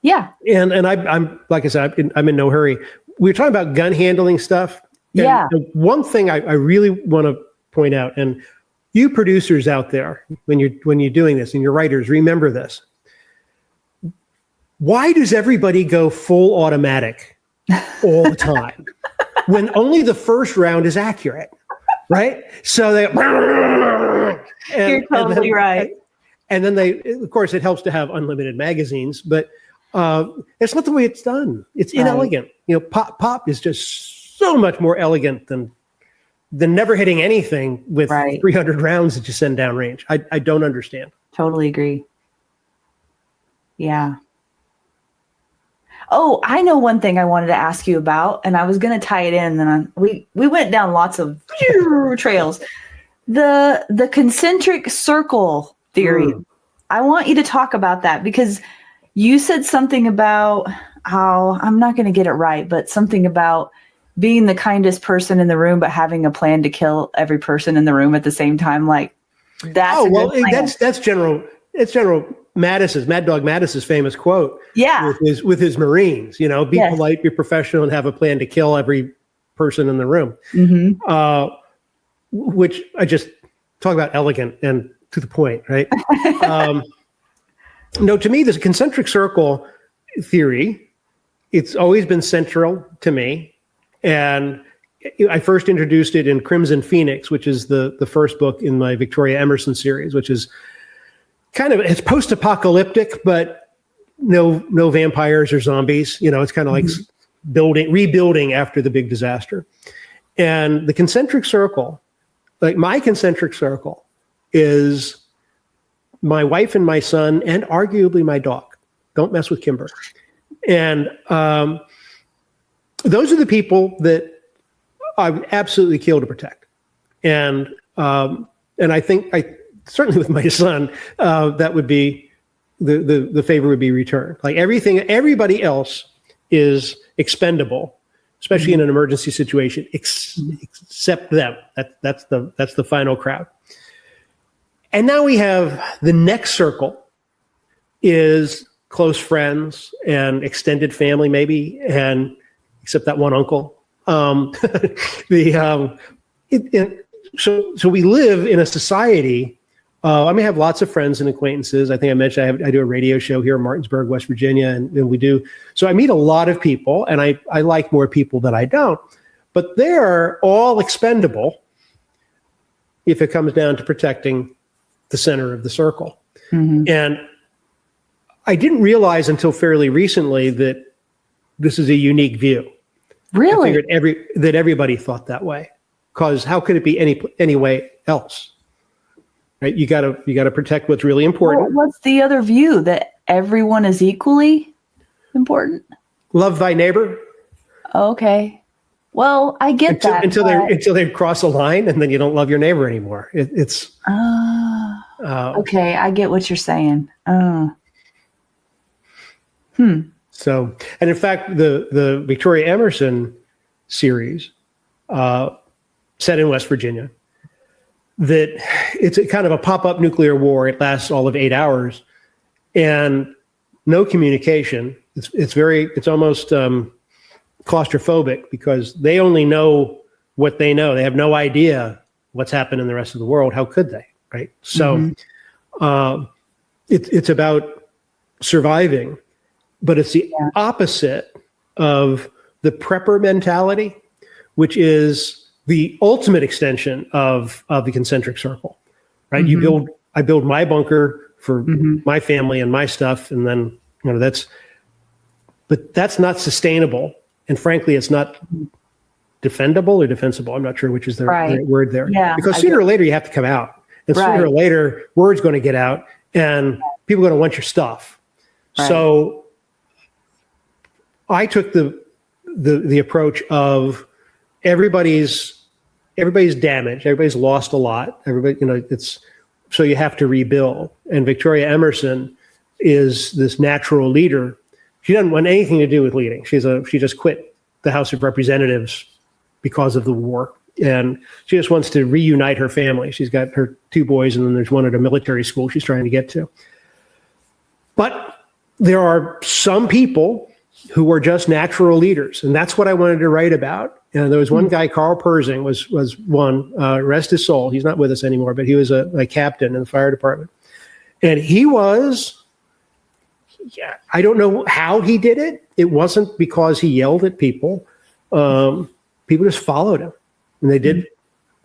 Yeah. And I'm like I said, I'm in no hurry. We were talking about gun handling stuff. Yeah. And one thing I really want to point out, and you producers out there, when you're doing this, and your writers, remember this. Why does everybody go full automatic all the time when only the first round is accurate, right? So they you're totally right. And then of course, it helps to have unlimited magazines, but it's not the way it's done. It's inelegant. Pop is just so much more elegant than never hitting anything with 300 rounds that you send downrange. I don't understand. Totally agree. Yeah. Oh, I know one thing I wanted to ask you about, and I was going to tie it in. And then we went down lots of trails. The concentric circle theory. I want you to talk about that because you said something about how, I'm not going to get it right, but something about being the kindest person in the room, but having a plan to kill every person in the room at the same time. Like that's that's General Mad Dog Mattis's famous quote. Yeah. With his Marines, be polite, be professional, and have a plan to kill every person in the room. Mm-hmm. Which I just talk about elegant and to the point, right? No, to me, this concentric circle theory, it's always been central to me. And I first introduced it in Crimson Phoenix, which is the first book in my Victoria Emerson series, which is it's post-apocalyptic, but no vampires or zombies. It's kind of like rebuilding after the big disaster. And the concentric circle, like my concentric circle, is my wife and my son, and arguably my dog. Don't mess with Kimber. And those are the people that I would absolutely kill to protect. And I think certainly with my son, that would be the favor would be returned. Like everybody else is expendable, especially in an emergency situation, except them. That's the final crowd. And now we have the next circle is close friends and extended family, maybe, and except that one uncle. So we live in a society. I may have lots of friends and acquaintances. I think I mentioned I do a radio show here in Martinsburg, West Virginia, and we do. So I meet a lot of people, and I like more people than I don't. But they're all expendable if it comes down to protecting the center of the circle. Mm-hmm. And I didn't realize until fairly recently that this is a unique view. Really? I figured that everybody thought that way, because how could it be any way else? Right? You got to protect what's really important. Well, what's the other view, that everyone is equally important? Love thy neighbor. Okay. Well, I get that until they cross a line, and then you don't love your neighbor anymore. It's okay. I get what you're saying. So, and in fact, the Victoria Emerson series, set in West Virginia, that it's a kind of a pop-up nuclear war. It lasts all of 8 hours, and no communication. It's almost claustrophobic, because they only know what they know. They have no idea what's happened in the rest of the world. How could they? Right. So it's about surviving, but it's the opposite of the prepper mentality, which is the ultimate extension of the concentric circle. Right. Mm-hmm. I build my bunker for my family and my stuff. And then, but that's not sustainable. And frankly, it's not defendable or defensible. I'm not sure which is the right word there. Yeah, because sooner or later you have to come out. And sooner or later, word's going to get out and people are going to want your stuff. Right. So I took the approach of everybody's damaged. Everybody's lost a lot. Everybody, so you have to rebuild. And Victoria Emerson is this natural leader. She doesn't want anything to do with leading. She just quit the House of Representatives because of the war, and she just wants to reunite her family. She's got her 2 boys, and then there's one at a military school she's trying to get to. But there are some people who are just natural leaders, and that's what I wanted to write about. And there was one guy, Carl Persing, was one, rest his soul. He's not with us anymore, but he was a captain in the fire department. And he was, I don't know how he did it. It wasn't because he yelled at people. People just followed him, and they did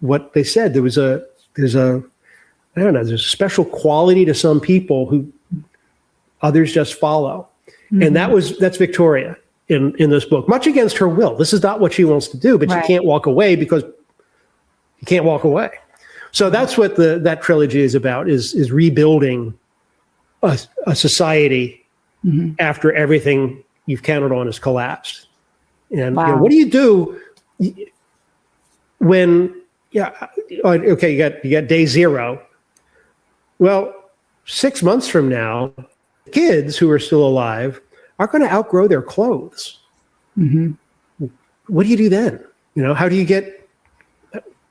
what they said. There's a special quality to some people who others just follow. And that's Victoria in this book, much against her will. This is not what she wants to do, but she can't walk away because you can't walk away. So that's what that trilogy is about, is rebuilding a society after everything you've counted on has collapsed. And what do you do when, okay, you got day 0. Well, 6 months from now, kids who are still alive are going to outgrow their clothes. What do you do then? How do you?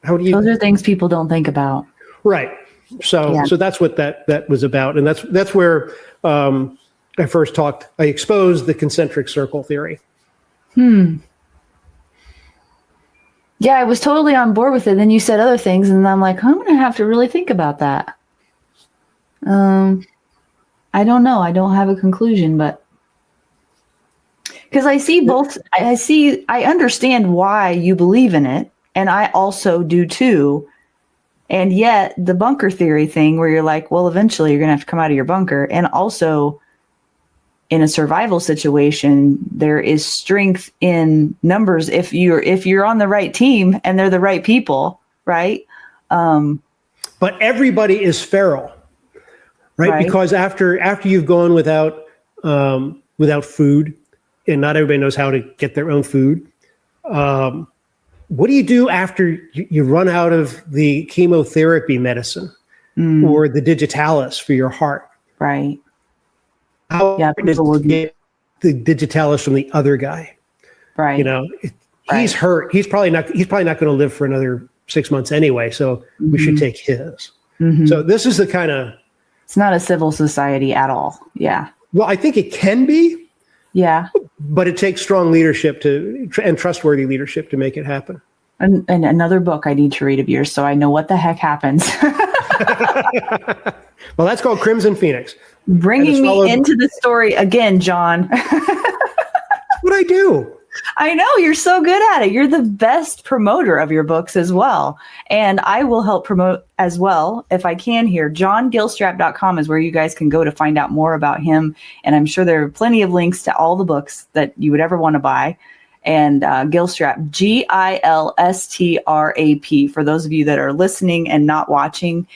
Those are things people don't think about. Right. So that's what that was about. And that's where I first I exposed the concentric circle theory. Yeah, I was totally on board with it. Then you said other things, and I'm like, I'm going to have to really think about that. I don't know. I don't have a conclusion, but because I understand why you believe in it, and I also do too. And yet the bunker theory thing where you're like, well, eventually you're going to have to come out of your bunker. And also in a survival situation, there is strength in numbers if you're on the right team and they're the right people, right? But everybody is feral, right? Because after you've gone without food, and not everybody knows how to get their own food. What do you do after you run out of the chemotherapy medicine or the digitalis for your heart? Right. How does it get the digitalis from the other guy? Right. He's hurt. He's probably not going to live for another 6 months anyway. So we should take his. So this is the kind of. It's not a civil society at all. Yeah. Well, I think it can be. Yeah. But it takes strong leadership and trustworthy leadership to make it happen. And another book I need to read of yours so I know what the heck happens. Well, that's called Crimson Phoenix. Bringing me into the story again, John. What I do. I know, you're so good at it. You're the best promoter of your books as well. And I will help promote as well if I can here. JohnGilstrap.com is where you guys can go to find out more about him. And I'm sure there are plenty of links to all the books that you would ever want to buy. And Gilstrap, Gilstrap, for those of you that are listening and not watching.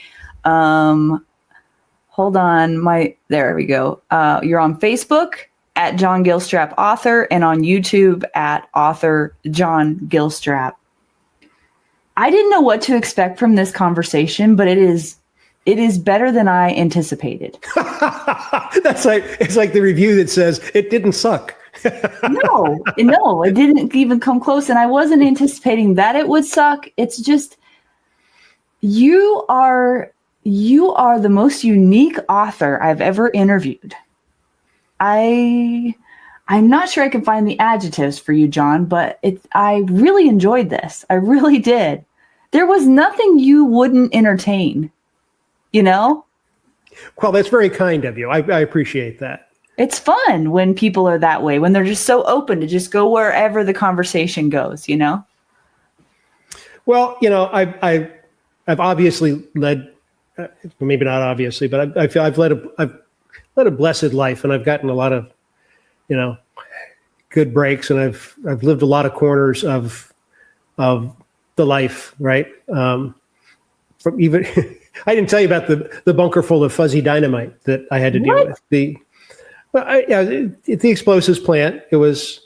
Hold on, there we go. You're on Facebook at John Gilstrap Author, and on YouTube at Author John Gilstrap. I didn't know what to expect from this conversation, but it is better than I anticipated. It's like the review that says it didn't suck. No, it didn't even come close, and I wasn't anticipating that it would suck. It's just you are the most unique author I've ever interviewed. I'm not sure I can find the adjectives for you, John, but I really enjoyed this. I really did. There was nothing you wouldn't entertain, Well, that's very kind of you. I appreciate that. It's fun when people are that way, when they're just so open to just go wherever the conversation goes, Well, I've obviously led, maybe not obviously, but I feel I've led a blessed life, and I've gotten a lot of, good breaks, and I've lived a lot of corners of the life, right? From even, I didn't tell you about the bunker full of fuzzy dynamite that I had to deal with. The explosives plant. It was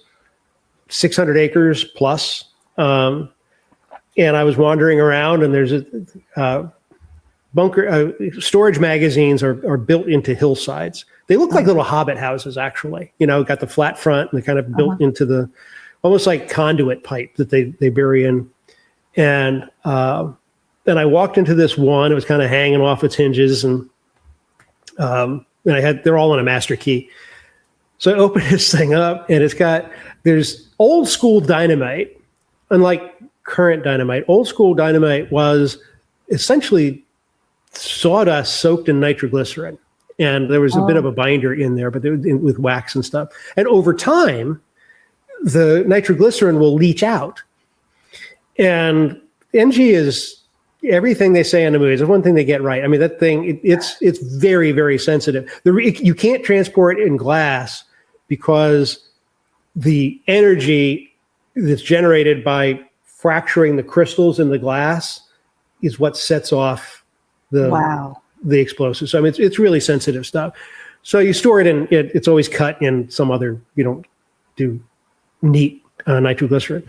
600 acres plus, and I was wandering around, and there's a bunker storage magazines are built into hillsides. They look like little hobbit houses, actually. Got the flat front, and they kind of built into the almost like conduit pipe that they bury in. And then I walked into this one. It was kind of hanging off its hinges, and they're all on a master key. So I opened this thing up, and there's old school dynamite. Unlike current dynamite, old school dynamite was essentially sawdust soaked in nitroglycerin. And there was a bit of a binder in there, but with wax and stuff. And over time, the nitroglycerin will leach out. And NG is everything they say in the movies. It's one thing they get right. I mean, that thing, it's very, very sensitive. You can't transport it in glass because the energy that's generated by fracturing the crystals in the glass is what sets off the explosives. So, I mean, it's really sensitive stuff. So you store it in, it's always cut in some other, you don't do neat nitroglycerin.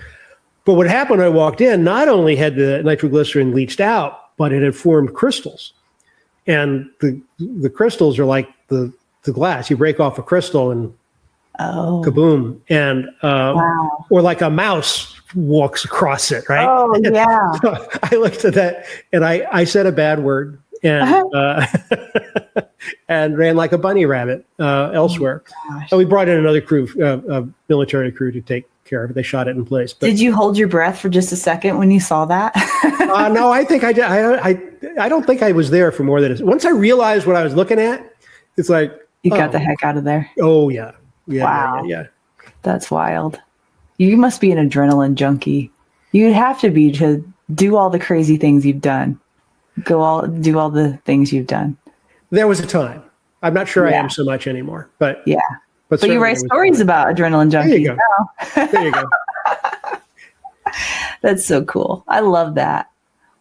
But what happened when I walked in, not only had the nitroglycerin leached out, but it had formed crystals. And the crystals are like the glass. You break off a crystal and kaboom. And or like a mouse walks across it, right? Oh, yeah. So I looked at that and I said a bad word and and ran like a bunny rabbit elsewhere. And we brought in another crew, a military crew, to take care of it. They shot it in place. But, did you hold your breath for just a second when you saw that? no, I think I did. I don't think I was there for more than once I realized what I was looking at. It's like you got the heck out of there. Oh yeah. Wow. Yeah. That's wild. You must be an adrenaline junkie. You'd have to be to do all the crazy things you've done. Do all the things you've done. There was a time. I'm not sure I am so much anymore, but yeah. But you write stories about adrenaline junkies now. There you go. That's so cool. I love that.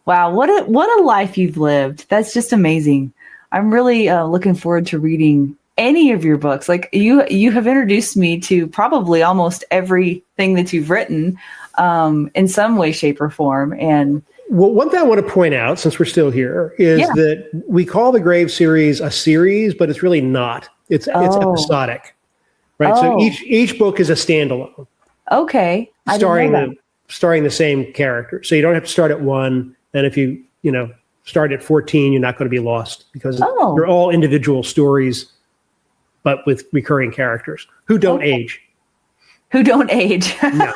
Wow, what a life you've lived. That's just amazing. I'm really looking forward to reading any of your books. Like you have introduced me to probably almost everything that you've written in some way, shape, or form. And well, one thing I want to point out, since we're still here, is that we call the Grave series a series, but it's really not. It's episodic, right? So each book is a standalone. Okay, starring the same character. So you don't have to start at 1. And if you start at 14, you're not going to be lost because they're all individual stories, but with recurring characters who don't age. Who don't age. No.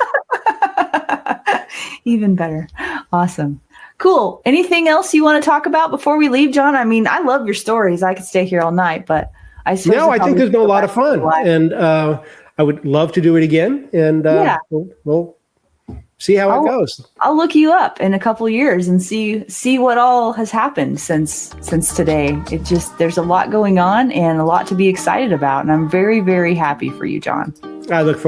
Even better. Awesome. Cool. Anything else you want to talk about before we leave, John? I mean, I love your stories. I could stay here all night, but I think there's been a lot of fun, and I would love to do it again. And we'll see how it goes. I'll look you up in a couple of years and see what all has happened since today. There's a lot going on and a lot to be excited about, and I'm very, very happy for you, John. I look forward